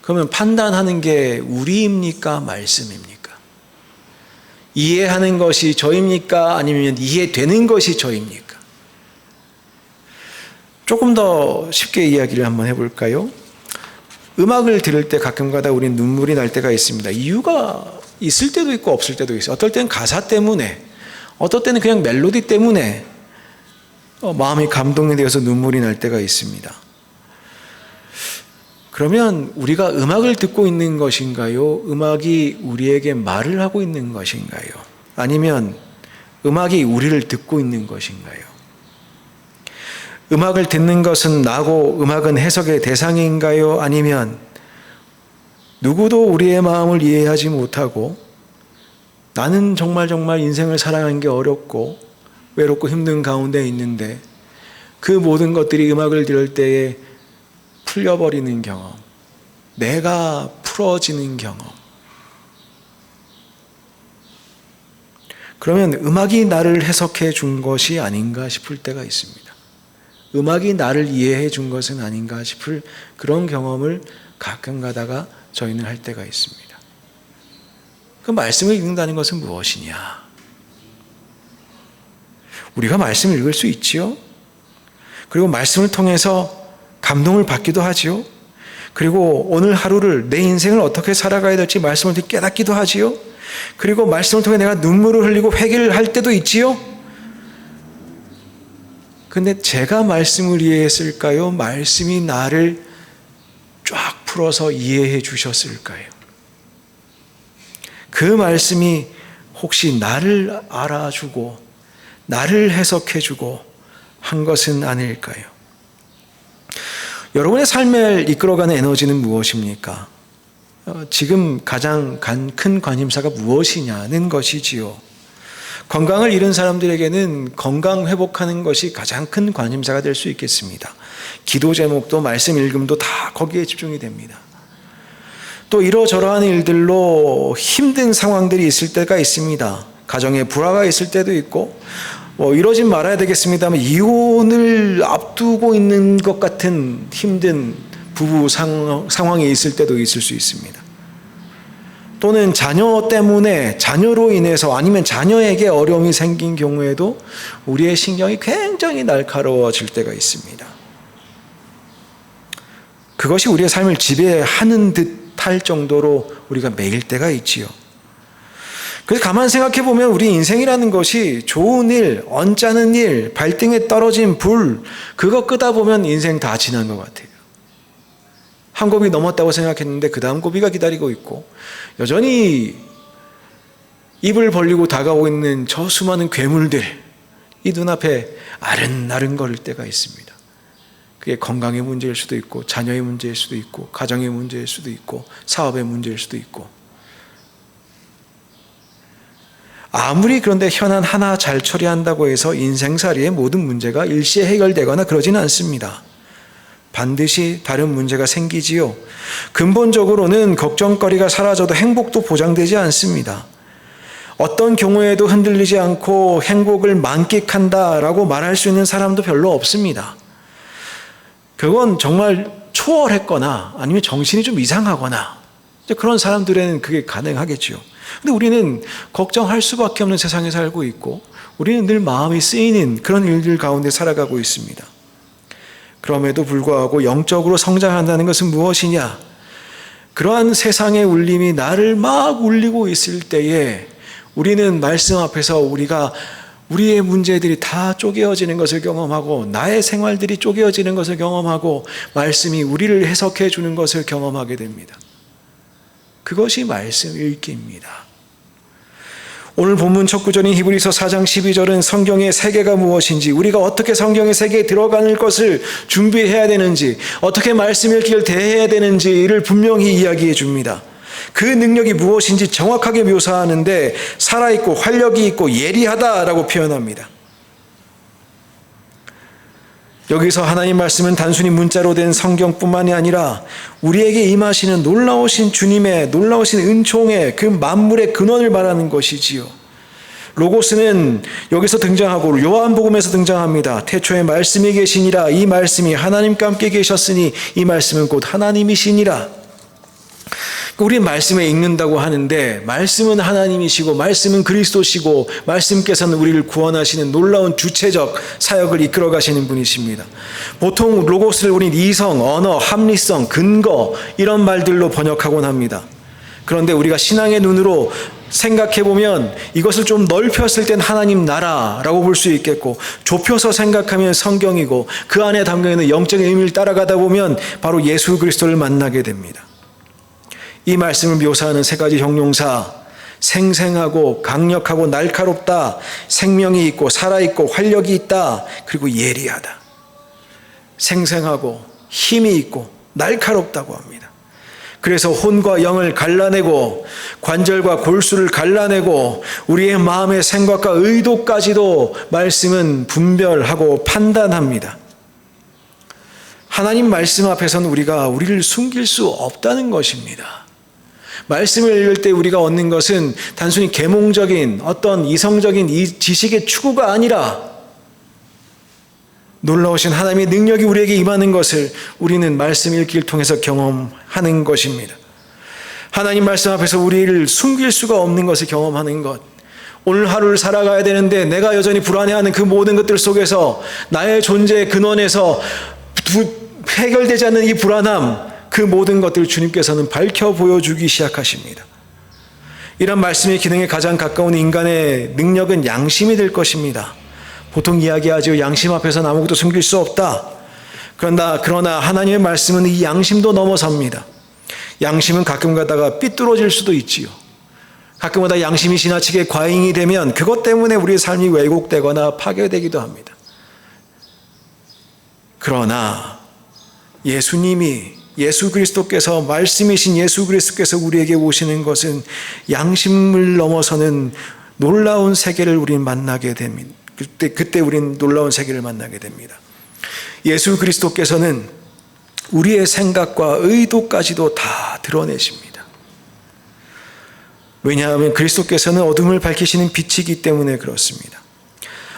그러면 판단하는 게 우리입니까? 말씀입니까? 이해하는 것이 저입니까? 아니면 이해되는 것이 저입니까? 조금 더 쉽게 이야기를 한번 해볼까요? 음악을 들을 때 가끔가다 우리는 눈물이 날 때가 있습니다. 이유가 있을 때도 있고 없을 때도 있어요. 어떨 때는 가사 때문에, 어떨 때는 그냥 멜로디 때문에 마음이 감동이 되어서 눈물이 날 때가 있습니다. 그러면 우리가 음악을 듣고 있는 것인가요? 음악이 우리에게 말을 하고 있는 것인가요? 아니면 음악이 우리를 듣고 있는 것인가요? 음악을 듣는 것은 나고 음악은 해석의 대상인가요? 아니면 누구도 우리의 마음을 이해하지 못하고 나는 정말 인생을 살아가는 게 어렵고 외롭고 힘든 가운데 있는데 그 모든 것들이 음악을 들을 때에 풀려버리는 경험, 내가 풀어지는 경험. 그러면 음악이 나를 해석해 준 것이 아닌가 싶을 때가 있습니다. 음악이 나를 이해해 준 것은 아닌가 싶을 그런 경험을 가끔 가다가 저희는 할 때가 있습니다. 그 말씀을 읽는다는 것은 무엇이냐? 우리가 말씀을 읽을 수 있지요. 그리고 말씀을 통해서 감동을 받기도 하지요. 그리고 오늘 하루를, 내 인생을 어떻게 살아가야 될지 말씀을 통해 깨닫기도 하지요. 그리고 말씀을 통해 내가 눈물을 흘리고 회개를 할 때도 있지요. 근데 제가 말씀을 이해했을까요? 말씀이 나를 쫙 풀어서 이해해 주셨을까요? 그 말씀이 혹시 나를 알아주고 나를 해석해 주고 한 것은 아닐까요? 여러분의 삶을 이끌어가는 에너지는 무엇입니까? 지금 가장 큰 관심사가 무엇이냐는 것이지요. 건강을 잃은 사람들에게는 건강 회복하는 것이 가장 큰 관심사가 될 수 있겠습니다. 기도 제목도 말씀 읽음도 다 거기에 집중이 됩니다. 또 이러저러한 일들로 힘든 상황들이 있을 때가 있습니다. 가정에 불화가 있을 때도 있고 이러진 말아야 되겠습니다만 이혼을 앞두고 있는 것 같은 힘든 부부 상황이 있을 때도 있을 수 있습니다. 또는 자녀 때문에, 자녀로 인해서 아니면 자녀에게 어려움이 생긴 경우에도 우리의 신경이 굉장히 날카로워질 때가 있습니다. 그것이 우리의 삶을 지배하는 듯 할 정도로 우리가 매일 때가 있지요. 그래서 가만 생각해 보면 우리 인생이라는 것이 좋은 일, 언짢은 일, 발등에 떨어진 불, 그거 끄다 보면 인생 다 지난 것 같아요. 한 고비 넘었다고 생각했는데 그 다음 고비가 기다리고 있고, 여전히 입을 벌리고 다가오고 있는 저 수많은 괴물들, 이 눈앞에 아른아른 거릴 때가 있습니다. 그게 건강의 문제일 수도 있고, 자녀의 문제일 수도 있고, 가정의 문제일 수도 있고, 사업의 문제일 수도 있고. 아무리 그런데 현안 하나 잘 처리한다고 해서 인생살이의 모든 문제가 일시에 해결되거나 그러지는 않습니다. 반드시 다른 문제가 생기지요. 근본적으로는 걱정거리가 사라져도 행복도 보장되지 않습니다. 어떤 경우에도 흔들리지 않고 행복을 만끽한다라고 말할 수 있는 사람도 별로 없습니다. 그건 정말 초월했거나 아니면 정신이 좀 이상하거나 그런 사람들에는 그게 가능하겠죠. 근데 우리는 걱정할 수밖에 없는 세상에 살고 있고, 우리는 늘 마음이 쓰이는 그런 일들 가운데 살아가고 있습니다. 그럼에도 불구하고 영적으로 성장한다는 것은 무엇이냐? 그러한 세상의 울림이 나를 막 울리고 있을 때에 우리는 말씀 앞에서 우리의 문제들이 다 쪼개어지는 것을 경험하고, 나의 생활들이 쪼개어지는 것을 경험하고, 말씀이 우리를 해석해 주는 것을 경험하게 됩니다. 그것이 말씀 읽기입니다. 오늘 본문 첫 구절인 히브리서 4장 12절은 성경의 세계가 무엇인지, 우리가 어떻게 성경의 세계에 들어가는 것을 준비해야 되는지, 어떻게 말씀 읽기를 대해야 되는지를 분명히 이야기해 줍니다. 그 능력이 무엇인지 정확하게 묘사하는데 살아있고 활력이 있고 예리하다라고 표현합니다. 여기서 하나님 말씀은 단순히 문자로 된 성경뿐만이 아니라 우리에게 임하시는 놀라우신 주님의 놀라우신 은총의 그 만물의 근원을 말하는 것이지요. 로고스는 여기서 등장하고 요한복음에서 등장합니다. 태초에 말씀이 계시니라. 이 말씀이 하나님과 함께 계셨으니 이 말씀은 곧 하나님이시니라. 우리 말씀에 읽는다고 하는데, 말씀은 하나님이시고 말씀은 그리스도시고 말씀께서는 우리를 구원하시는 놀라운 주체적 사역을 이끌어 가시는 분이십니다. 보통 로고스를 우린 이성, 언어, 합리성, 근거 이런 말들로 번역하곤 합니다. 그런데 우리가 신앙의 눈으로 생각해 보면 이것을 좀 넓혔을 땐 하나님 나라라고 볼 수 있겠고, 좁혀서 생각하면 성경이고, 그 안에 담겨 있는 영적인 의미를 따라가다 보면 바로 예수 그리스도를 만나게 됩니다. 이 말씀을 묘사하는 세 가지 형용사, 생생하고 강력하고 날카롭다, 생명이 있고 살아있고 활력이 있다, 그리고 예리하다. 생생하고 힘이 있고 날카롭다고 합니다. 그래서 혼과 영을 갈라내고 관절과 골수를 갈라내고 우리의 마음의 생각과 의도까지도 말씀은 분별하고 판단합니다. 하나님 말씀 앞에서는 우리가 우리를 숨길 수 없다는 것입니다. 말씀을 읽을 때 우리가 얻는 것은 단순히 계몽적인 어떤 이성적인 지식의 추구가 아니라 놀라우신 하나님의 능력이 우리에게 임하는 것을 우리는 말씀 읽기를 통해서 경험하는 것입니다. 하나님 말씀 앞에서 우리를 숨길 수가 없는 것을 경험하는 것. 오늘 하루를 살아가야 되는데 내가 여전히 불안해하는 그 모든 것들 속에서 나의 존재의 근원에서 해결되지 않는 이 불안함, 그 모든 것들을 주님께서는 밝혀 보여주기 시작하십니다. 이런 말씀의 기능에 가장 가까운 인간의 능력은 양심이 될 것입니다. 보통 이야기하죠. 양심 앞에서는 아무것도 숨길 수 없다. 그러나 하나님의 말씀은 이 양심도 넘어섭니다. 양심은 가끔 가다가 삐뚤어질 수도 있지요. 가끔마다 양심이 지나치게 과잉이 되면 그것 때문에 우리의 삶이 왜곡되거나 파괴되기도 합니다. 그러나 예수 그리스도께서, 말씀이신 예수 그리스도께서 우리에게 오시는 것은 양심을 넘어서는 놀라운 세계를 우리는 만나게 됩니다. 그때 우리는 놀라운 세계를 만나게 됩니다. 예수 그리스도께서는 우리의 생각과 의도까지도 다 드러내십니다. 왜냐하면 그리스도께서는 어둠을 밝히시는 빛이기 때문에 그렇습니다.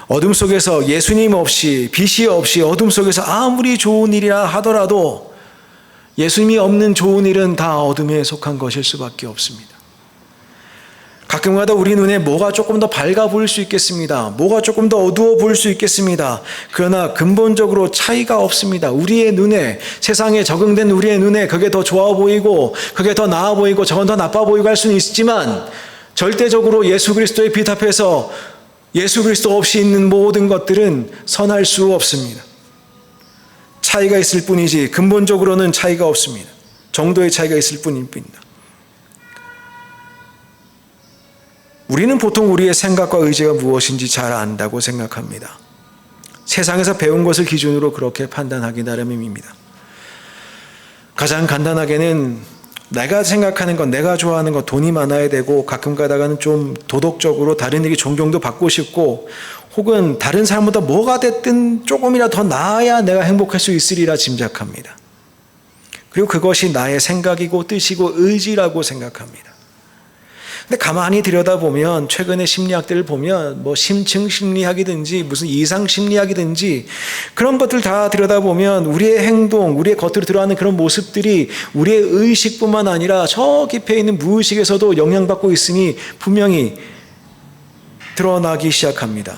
어둠 속에서 예수님 없이, 빛이 없이 어둠 속에서 아무리 좋은 일이라 하더라도 예수님이 없는 좋은 일은 다 어둠에 속한 것일 수밖에 없습니다. 가끔가다 우리 눈에 뭐가 조금 더 밝아 보일 수 있겠습니다. 뭐가 조금 더 어두워 보일 수 있겠습니다. 그러나 근본적으로 차이가 없습니다. 우리의 눈에, 세상에 적응된 우리의 눈에 그게 더 좋아 보이고 그게 더 나아 보이고 저건 더 나빠 보이고 할 수는 있지만, 절대적으로 예수 그리스도의 빛 앞에서 예수 그리스도 없이 있는 모든 것들은 선할 수 없습니다. 차이가 있을 뿐이지 근본적으로는 차이가 없습니다. 정도의 차이가 있을 뿐입니다. 우리는 보통 우리의 생각과 의지가 무엇인지 잘 안다고 생각합니다. 세상에서 배운 것을 기준으로 그렇게 판단하기 나름입니다. 가장 간단하게는 내가 생각하는 것, 내가 좋아하는 것, 돈이 많아야 되고 가끔 가다가는 좀 도덕적으로 다른에게 존경도 받고 싶고 혹은 다른 사람보다 뭐가 됐든 조금이라도 더 나아야 내가 행복할 수 있으리라 짐작합니다. 그리고 그것이 나의 생각이고 뜻이고 의지라고 생각합니다. 근데 가만히 들여다보면 최근의 심리학들을 보면 뭐 심층 심리학이든지 무슨 이상 심리학이든지 그런 것들 다 들여다보면 우리의 행동, 우리의 겉으로 드러나는 그런 모습들이 우리의 의식뿐만 아니라 저 깊이 있는 무의식에서도 영향받고 있으니 분명히 드러나기 시작합니다.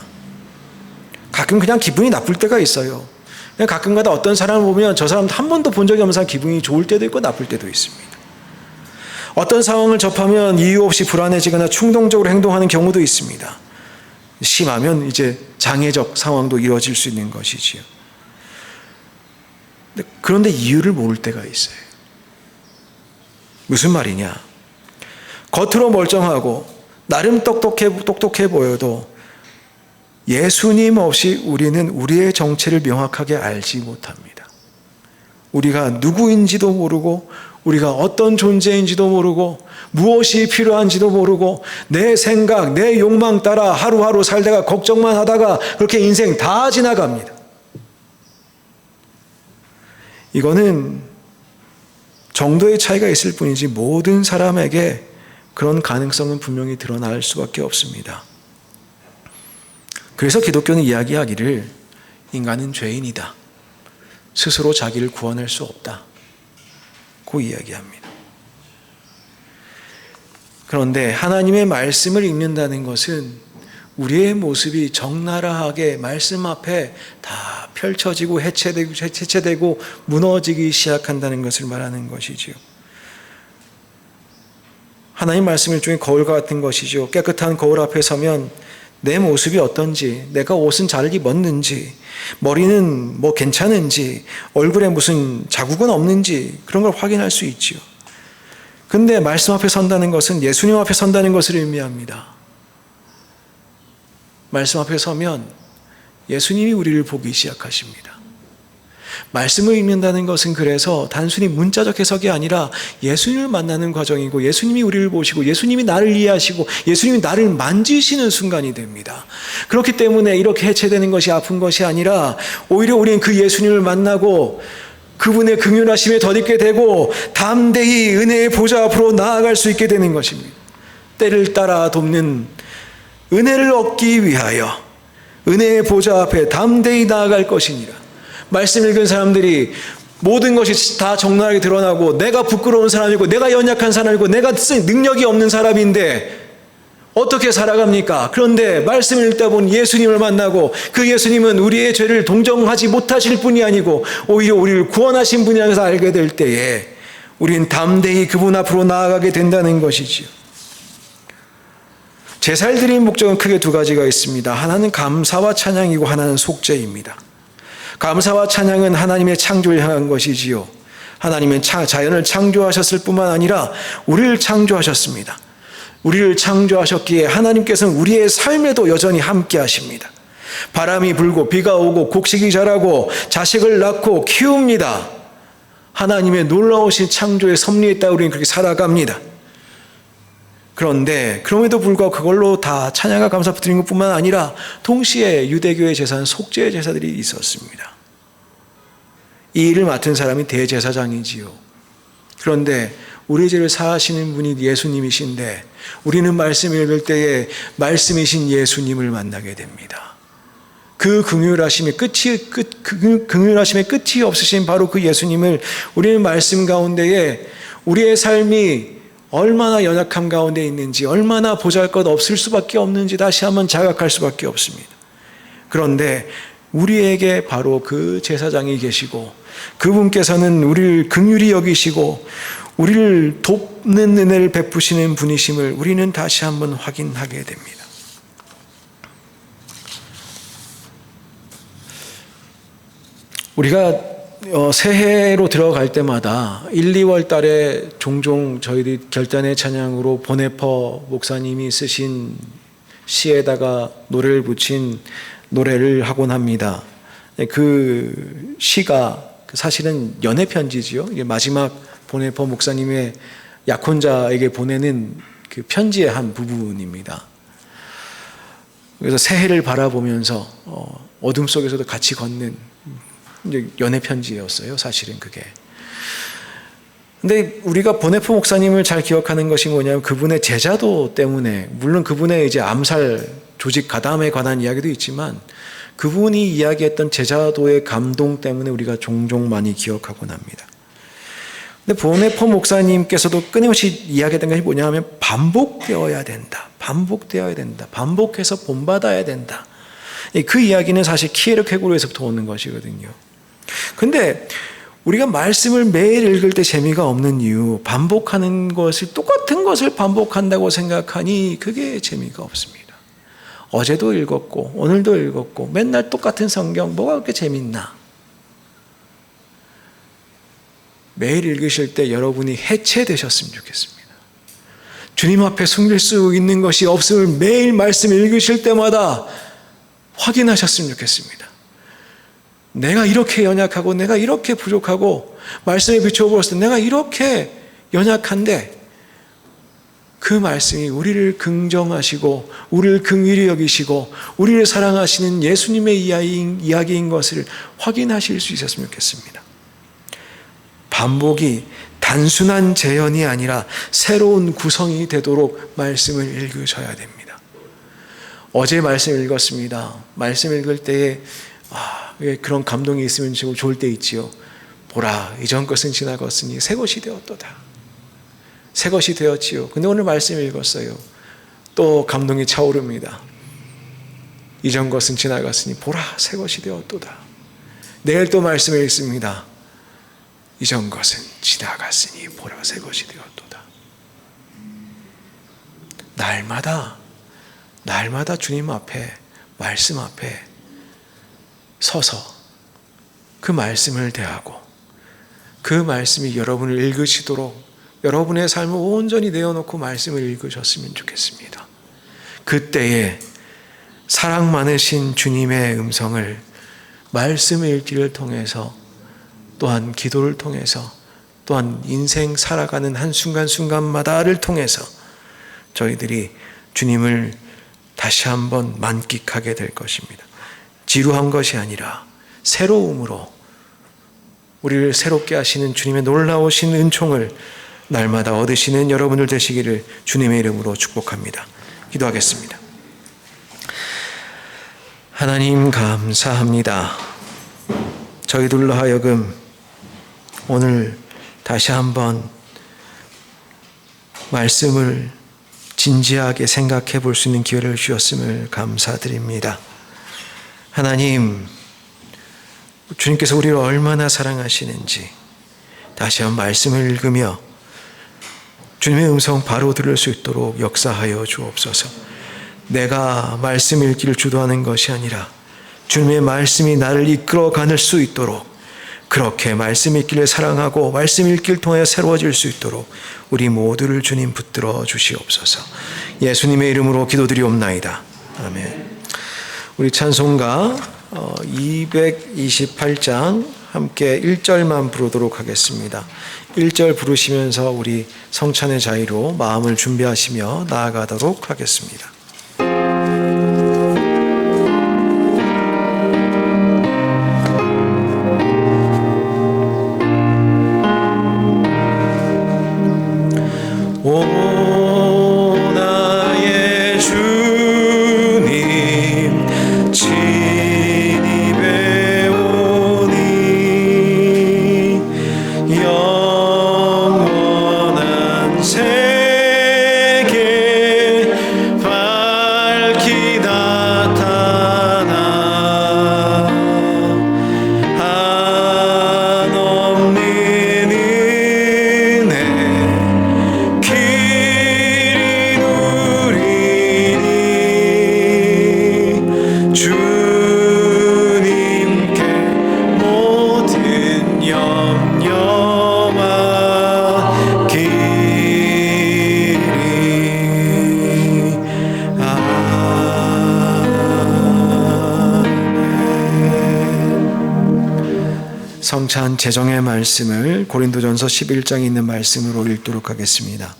가끔 그냥 기분이 나쁠 때가 있어요. 그냥 가끔가다 어떤 사람을 보면 저 사람 한 번도 본 적이 없는 사람 기분이 좋을 때도 있고 나쁠 때도 있습니다. 어떤 상황을 접하면 이유 없이 불안해지거나 충동적으로 행동하는 경우도 있습니다. 심하면 이제 장애적 상황도 이루어질 수 있는 것이지요. 그런데 이유를 모를 때가 있어요. 무슨 말이냐? 겉으로 멀쩡하고 나름 똑똑해 보여도 예수님 없이 우리는 우리의 정체를 명확하게 알지 못합니다. 우리가 누구인지도 모르고 우리가 어떤 존재인지도 모르고 무엇이 필요한지도 모르고 내 생각, 내 욕망 따라 하루하루 살다가 걱정만 하다가 그렇게 인생 다 지나갑니다. 이거는 정도의 차이가 있을 뿐이지 모든 사람에게 그런 가능성은 분명히 드러날 수밖에 없습니다. 그래서 기독교는 이야기하기를 인간은 죄인이다. 스스로 자기를 구원할 수 없다. 고 이야기합니다. 그런데 하나님의 말씀을 읽는다는 것은 우리의 모습이 적나라하게 말씀 앞에 다 펼쳐지고 해체되고 무너지기 시작한다는 것을 말하는 것이지요. 하나님 말씀 일종의 거울과 같은 것이죠. 깨끗한 거울 앞에 서면 내 모습이 어떤지, 내가 옷은 잘 입었는지, 머리는 뭐 괜찮은지, 얼굴에 무슨 자국은 없는지 그런 걸 확인할 수 있지요. 근데 말씀 앞에 선다는 것은 예수님 앞에 선다는 것을 의미합니다. 말씀 앞에 서면 예수님이 우리를 보기 시작하십니다. 말씀을 읽는다는 것은 그래서 단순히 문자적 해석이 아니라 예수님을 만나는 과정이고 예수님이 우리를 보시고 예수님이 나를 이해하시고 예수님이 나를 만지시는 순간이 됩니다. 그렇기 때문에 이렇게 해체되는 것이 아픈 것이 아니라 오히려 우리는 그 예수님을 만나고 그분의 긍휼하심에 덧입게 되고 담대히 은혜의 보좌 앞으로 나아갈 수 있게 되는 것입니다. 때를 따라 돕는 은혜를 얻기 위하여 은혜의 보좌 앞에 담대히 나아갈 것이니라. 말씀 읽은 사람들이 모든 것이 다 적나라하게 드러나고 내가 부끄러운 사람이고 내가 연약한 사람이고 내가 능력이 없는 사람인데 어떻게 살아갑니까? 그런데 말씀을 읽다 보니 예수님을 만나고 그 예수님은 우리의 죄를 동정하지 못하실 분이 아니고 오히려 우리를 구원하신 분이라는 것을 알게 될 때에 우리는 담대히 그분 앞으로 나아가게 된다는 것이지요. 제사를 드리는 목적은 크게 두 가지가 있습니다. 하나는 감사와 찬양이고 하나는 속죄입니다. 감사와 찬양은 하나님의 창조를 향한 것이지요. 하나님은 자연을 창조하셨을 뿐만 아니라 우리를 창조하셨습니다. 우리를 창조하셨기에 하나님께서는 우리의 삶에도 여전히 함께 하십니다. 바람이 불고 비가 오고 곡식이 자라고 자식을 낳고 키웁니다. 하나님의 놀라우신 창조의 섭리에 따라 우리는 그렇게 살아갑니다. 그런데 그럼에도 불구하고 그걸로 다 찬양과 감사 드리는 것뿐만 아니라 동시에 유대교의 제사는 속죄의 제사들이 있었습니다. 이 일을 맡은 사람이 대제사장이지요. 그런데 우리 죄를 사하시는 분이 예수님이신데 우리는 말씀을 읽을 때에 말씀이신 예수님을 만나게 됩니다. 그 긍휼하심의 끝이 없으신 바로 그 예수님을 우리는 말씀 가운데에 우리의 삶이 얼마나 연약함 가운데 있는지, 얼마나 보잘것 없을 수밖에 없는지 다시 한번 자각할 수밖에 없습니다. 그런데 우리에게 바로 그 제사장이 계시고 그분께서는 우리를 긍휼히 여기시고 우리를 돕는 은혜를 베푸시는 분이심을 우리는 다시 한번 확인하게 됩니다. 우리가 새해로 들어갈 때마다 1, 2월 달에 종종 저희들이 결단의 찬양으로 보네퍼 목사님이 쓰신 시에다가 노래를 붙인 노래를 하곤 합니다. 그 시가 사실은 연애 편지지요. 마지막 보네퍼 목사님의 약혼자에게 보내는 그 편지의 한 부분입니다. 그래서 새해를 바라보면서 어둠 속에서도 같이 걷는 연애 편지였어요. 사실은 그게. 근데 우리가 보네퍼 목사님을 잘 기억하는 것이 뭐냐면 그분의 제자도 때문에, 물론 그분의 이제 암살 조직 가담에 관한 이야기도 있지만 그분이 이야기했던 제자도의 감동 때문에 우리가 종종 많이 기억하곤 합니다. 근데 보네퍼 목사님께서도 끊임없이 이야기했던 것이 뭐냐면 반복되어야 된다. 반복되어야 된다. 반복해서 본받아야 된다. 그 이야기는 사실 키에르케고르에서부터 오는 것이거든요. 근데 우리가 말씀을 매일 읽을 때 재미가 없는 이유, 반복하는 것을, 똑같은 것을 반복한다고 생각하니 그게 재미가 없습니다. 어제도 읽었고 오늘도 읽었고 맨날 똑같은 성경 뭐가 그렇게 재밌나? 매일 읽으실 때 여러분이 해체되셨으면 좋겠습니다. 주님 앞에 숨길 수 있는 것이 없음을 매일 말씀 읽으실 때마다 확인하셨으면 좋겠습니다. 내가 이렇게 연약하고 내가 이렇게 부족하고 말씀에 비춰보았을 때 내가 이렇게 연약한데 그 말씀이 우리를 긍정하시고 우리를 긍휼히 여기시고 우리를 사랑하시는 예수님의 이야기인 것을 확인하실 수 있었으면 좋겠습니다. 반복이 단순한 재현이 아니라 새로운 구성이 되도록 말씀을 읽으셔야 됩니다. 어제 말씀 읽었습니다. 말씀 읽을 때에 그런 감동이 있으면 좋을 때 있지요. 보라, 이전 것은 지나갔으니 새 것이 되었도다. 새 것이 되었지요. 근데 오늘 말씀 읽었어요. 또 감동이 차오릅니다. 이전 것은 지나갔으니 보라, 새 것이 되었도다. 내일 또 말씀을 읽습니다. 이전 것은 지나갔으니 보라, 새 것이 되었도다. 날마다 주님 앞에, 말씀 앞에 서서 그 말씀을 대하고 그 말씀이 여러분을 읽으시도록 여러분의 삶을 온전히 내어놓고 말씀을 읽으셨으면 좋겠습니다. 그때에 사랑 많으신 주님의 음성을 말씀 읽기를 통해서 또한 기도를 통해서 또한 인생 살아가는 한순간순간마다를 통해서 저희들이 주님을 다시 한번 만끽하게 될 것입니다. 지루한 것이 아니라 새로움으로 우리를 새롭게 하시는 주님의 놀라우신 은총을 날마다 얻으시는 여러분들 되시기를 주님의 이름으로 축복합니다. 기도하겠습니다. 하나님 감사합니다. 저희들로 하여금 오늘 다시 한번 말씀을 진지하게 생각해 볼 수 있는 기회를 주셨음을 감사드립니다. 하나님, 주님께서 우리를 얼마나 사랑하시는지 다시 한번 말씀을 읽으며 주님의 음성 바로 들을 수 있도록 역사하여 주옵소서. 내가 말씀 읽기를 주도하는 것이 아니라 주님의 말씀이 나를 이끌어 가는 수 있도록 그렇게 말씀 읽기를 사랑하고 말씀 읽기를 통해 새로워질 수 있도록 우리 모두를 주님 붙들어 주시옵소서. 예수님의 이름으로 기도드리옵나이다. 아멘. 우리 찬송가 228장 함께 1절만 부르도록 하겠습니다. 1절 부르시면서 우리 성찬의 자리로 마음을 준비하시며 나아가도록 하겠습니다. 오 나의 주님 진입해 오니 영원한 세계 성찬 제정의 말씀을 고린도전서 11장에 있는 말씀으로 읽도록 하겠습니다.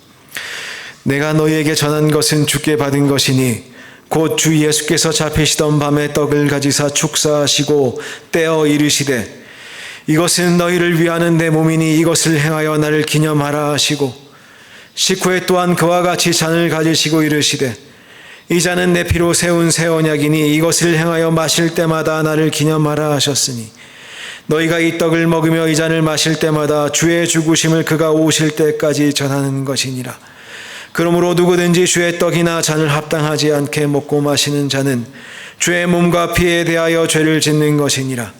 내가 너희에게 전한 것은 주께 받은 것이니 곧 주 예수께서 잡히시던 밤에 떡을 가지사 축사하시고 떼어 이르시되 이것은 너희를 위하는 내 몸이니 이것을 행하여 나를 기념하라 하시고 식후에 또한 그와 같이 잔을 가지시고 이르시되 이 잔은 내 피로 세운 새 언약이니 이것을 행하여 마실 때마다 나를 기념하라 하셨으니 너희가 이 떡을 먹으며 이 잔을 마실 때마다 주의 죽으심을 그가 오실 때까지 전하는 것이니라. 그러므로 누구든지 주의 떡이나 잔을 합당하지 않게 먹고 마시는 자는 주의 몸과 피에 대하여 죄를 짓는 것이니라.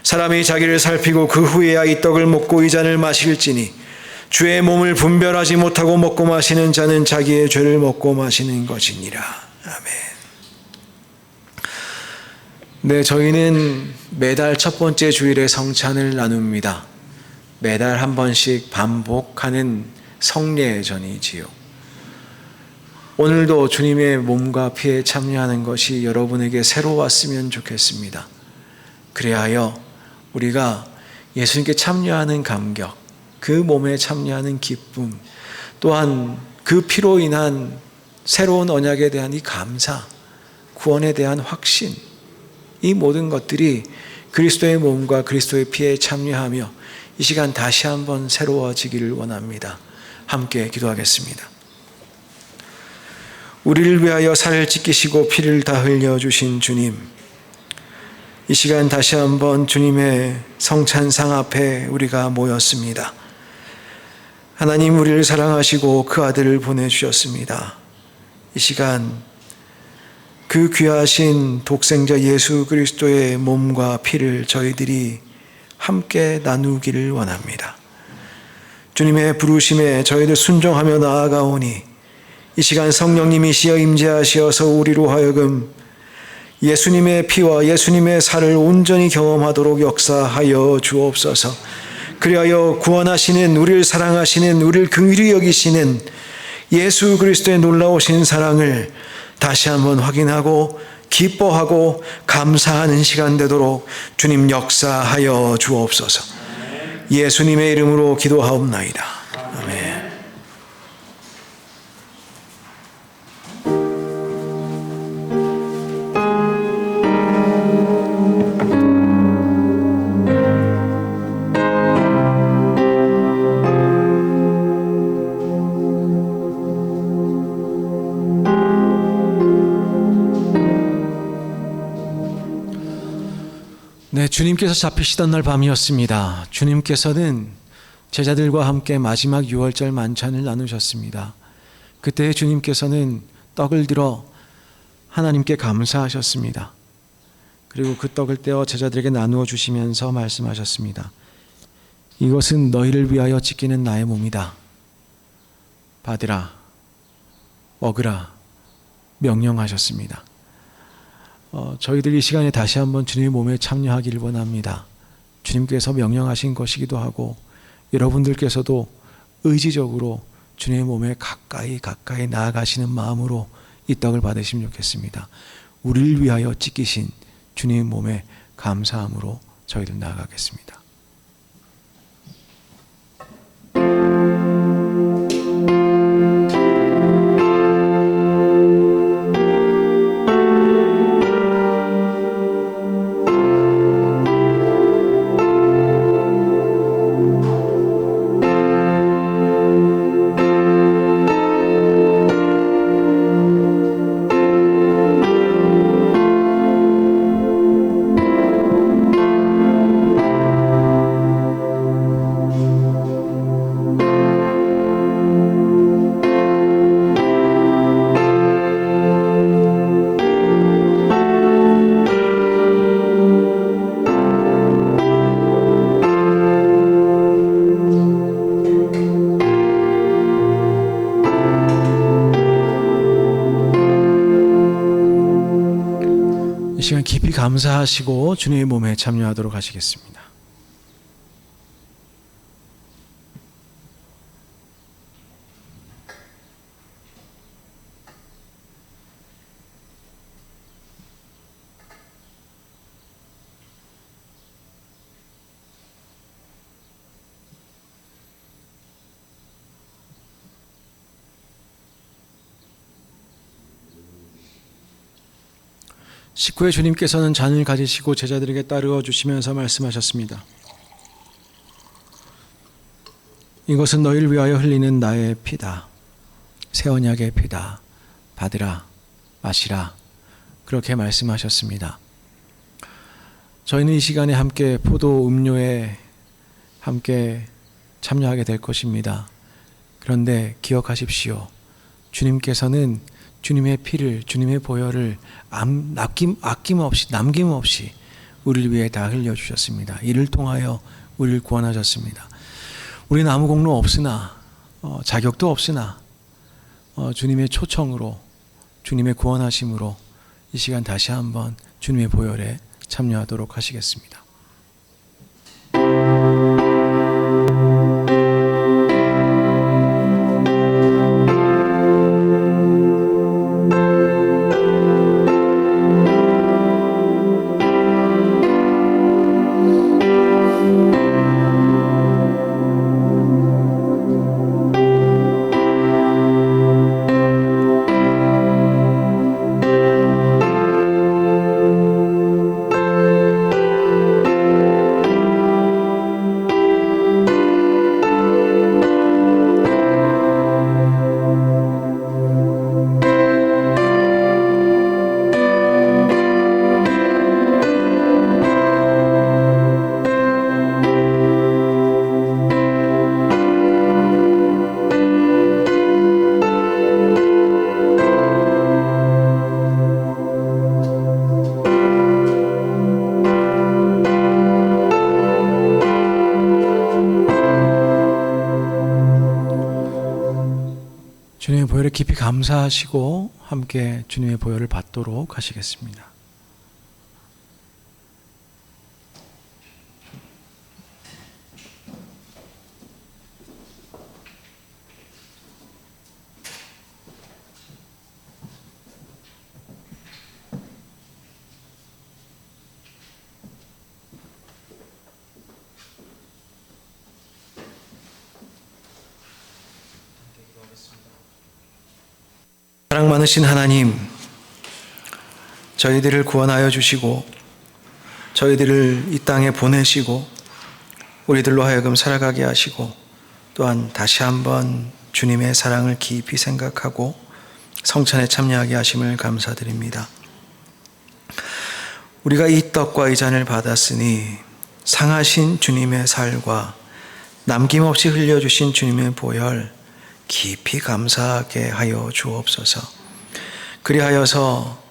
사람이 자기를 살피고 그 후에야 이 떡을 먹고 이 잔을 마실지니 주의 몸을 분별하지 못하고 먹고 마시는 자는 자기의 죄를 먹고 마시는 것이니라. 아멘. 네, 저희는 매달 첫 번째 주일에 성찬을 나눕니다. 매달 한 번씩 반복하는 성례전이지요. 오늘도 주님의 몸과 피에 참여하는 것이 여러분에게 새로웠으면 좋겠습니다. 그래야 우리가 예수님께 참여하는 감격, 그 몸에 참여하는 기쁨, 또한 그 피로 인한 새로운 언약에 대한 이 감사, 구원에 대한 확신, 이 모든 것들이 그리스도의 몸과 그리스도의 피에 참여하며 이 시간 다시 한번 새로워지기를 원합니다. 함께 기도하겠습니다. 우리를 위하여 살을 찢기시고 피를 다 흘려주신 주님, 이 시간 다시 한번 주님의 성찬상 앞에 우리가 모였습니다. 하나님, 우리를 사랑하시고 그 아들을 보내주셨습니다. 이 시간 그 귀하신 독생자 예수 그리스도의 몸과 피를 저희들이 함께 나누기를 원합니다. 주님의 부르심에 저희들 순종하며 나아가오니 이 시간 성령님이시여 임재하시어서 우리로 하여금 예수님의 피와 예수님의 살을 온전히 경험하도록 역사하여 주옵소서. 그리하여 구원하시는, 우리를 사랑하시는, 우리를 긍휼히 여기시는 예수 그리스도의 놀라우신 사랑을 다시 한번 확인하고 기뻐하고 감사하는 시간 되도록 주님 역사하여 주옵소서. 예수님의 이름으로 기도하옵나이다. 아멘. 네, 주님께서 잡히시던 날 밤이었습니다. 주님께서는 제자들과 함께 마지막 유월절 만찬을 나누셨습니다. 그때 주님께서는 떡을 들어 하나님께 감사하셨습니다. 그리고 그 떡을 떼어 제자들에게 나누어 주시면서 말씀하셨습니다. 이것은 너희를 위하여 찢기는 나의 몸이다. 받으라, 먹으라 명령하셨습니다. 저희들 이 시간에 다시 한번 주님의 몸에 참여하기를 원합니다. 주님께서 명령하신 것이기도 하고 여러분들께서도 의지적으로 주님의 몸에 가까이 나아가시는 마음으로 이 떡을 받으시면 좋겠습니다. 우리를 위하여 찢기신 주님의 몸에 감사함으로 저희들 나아가겠습니다. 이 시간 깊이 감사하시고 주님의 몸에 참여하도록 하시겠습니다. 식후에 주님께서는 잔을 가지시고 제자들에게 따르어 주시면서 말씀하셨습니다. 이것은 너희를 위하여 흘리는 나의 피다. 새 언약의 피다. 받으라, 마시라. 그렇게 말씀하셨습니다. 저희는 이 시간에 함께 포도 음료에 함께 참여하게 될 것입니다. 그런데 기억하십시오. 주님께서는 주님의 피를, 주님의 보혈을 남김없이 우리를 위해 다 흘려주셨습니다. 이를 통하여 우리를 구원하셨습니다. 우리는 아무 공로 없으나 자격도 없으나 주님의 초청으로, 주님의 구원하심으로 이 시간 다시 한번 주님의 보혈에 참여하도록 하시겠습니다. 주님의 보혈에 깊이 감사하시고 함께 주님의 보혈을 받도록 하시겠습니다. 사랑 많으신 하나님, 저희들을 구원하여 주시고 저희들을 이 땅에 보내시고 우리들로 하여금 살아가게 하시고 또한 다시 한번 주님의 사랑을 깊이 생각하고 성찬에 참여하게 하심을 감사드립니다. 우리가 이 떡과 이 잔을 받았으니 상하신 주님의 살과 남김없이 흘려주신 주님의 보혈 깊이 감사하게 하여 주옵소서. 그리하여서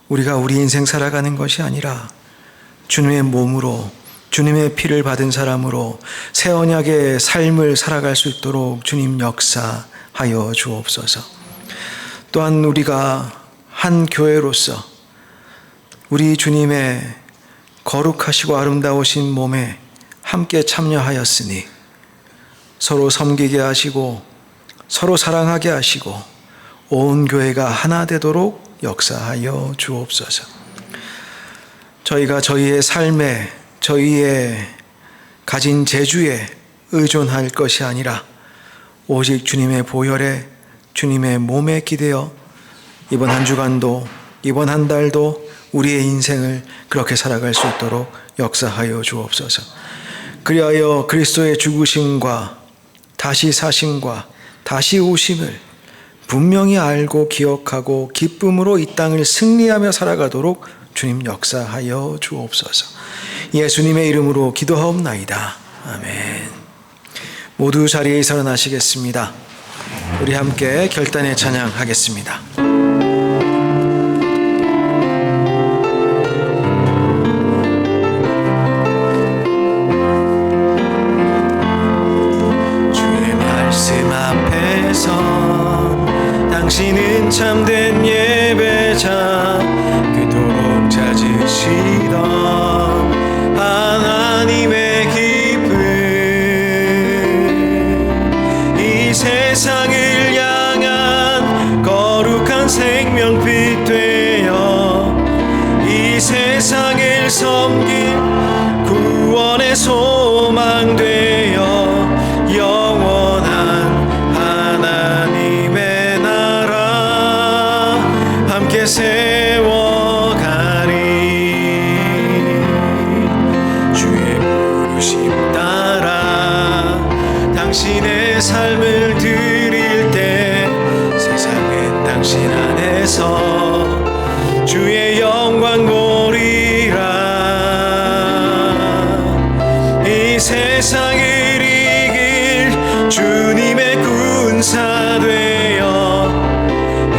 우리가 우리 인생 살아가는 것이 아니라 주님의 몸으로, 주님의 피를 받은 사람으로 새 언약의 삶을 살아갈 수 있도록 주님 역사하여 주옵소서. 또한 우리가 한 교회로서 우리 주님의 거룩하시고 아름다우신 몸에 함께 참여하였으니 서로 섬기게 하시고 서로 사랑하게 하시고 온 교회가 하나 되도록 역사하여 주옵소서. 저희가 저희의 삶에, 저희의 가진 재주에 의존할 것이 아니라 오직 주님의 보혈에, 주님의 몸에 기대어 이번 한 주간도, 이번 한 달도 우리의 인생을 그렇게 살아갈 수 있도록 역사하여 주옵소서. 그리하여 그리스도의 죽으심과 다시 사심과 다시 오심을 분명히 알고 기억하고 기쁨으로 이 땅을 승리하며 살아가도록 주님 역사하여 주옵소서. 예수님의 이름으로 기도하옵나이다. 아멘. 모두 자리에 일어나시겠습니다. 우리 함께 결단의 찬양하겠습니다. 당신은 참된 예배자, 그토록 찾으시던 하나님의 기쁨, 이 세상을 향한 거룩한 생명빛 되어 이 세상을 섬길 구원의 소망 되어 영원한 하나님의 나라 함께 세워가리. 우리의 삶을 드릴 때 세상은 당신 안에서 주의 영광 보리라. 이 세상을 이길 주님의 군사 되어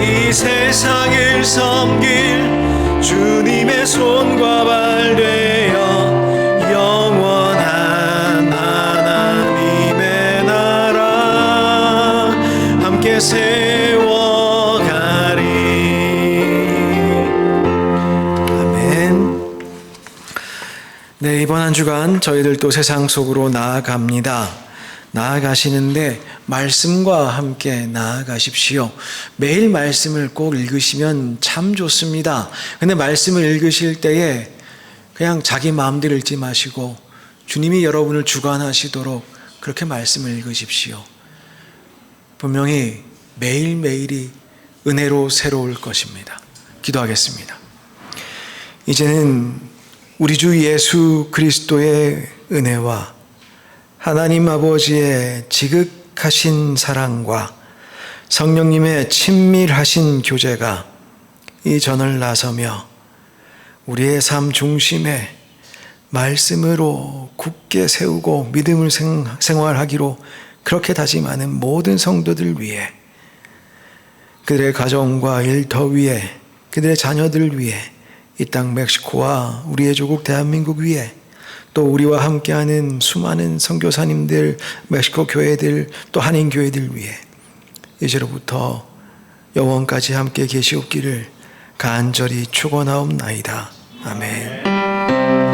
이 세상을 섬길 주님의 손과 발 되어 영원한 하나님의 나라 함께 세워가리. 아멘. 네, 이번 한 주간 저희들 또 세상 속으로 나아갑니다. 나아가시는데 말씀과 함께 나아가십시오. 매일 말씀을 꼭 읽으시면 참 좋습니다. 근데 말씀을 읽으실 때에 그냥 자기 마음대로 읽지 마시고 주님이 여러분을 주관하시도록 그렇게 말씀을 읽으십시오. 분명히 매일매일이 은혜로 새로울 것입니다. 기도하겠습니다. 이제는 우리 주 예수 그리스도의 은혜와 하나님 아버지의 지극하신 사랑과 성령님의 친밀하신 교제가 이 전을 나서며 우리의 삶 중심에 말씀으로 굳게 세우고 믿음을 생활하기로 그렇게 다짐하는 모든 성도들 위해, 그들의 가정과 일터 위에, 그들의 자녀들 위해, 이 땅 멕시코와 우리의 조국 대한민국 위에, 또 우리와 함께하는 수많은 선교사님들, 멕시코 교회들, 또 한인 교회들 위해 이제로부터 영원까지 함께 계시옵기를 간절히 축원하옵나이다. 아멘.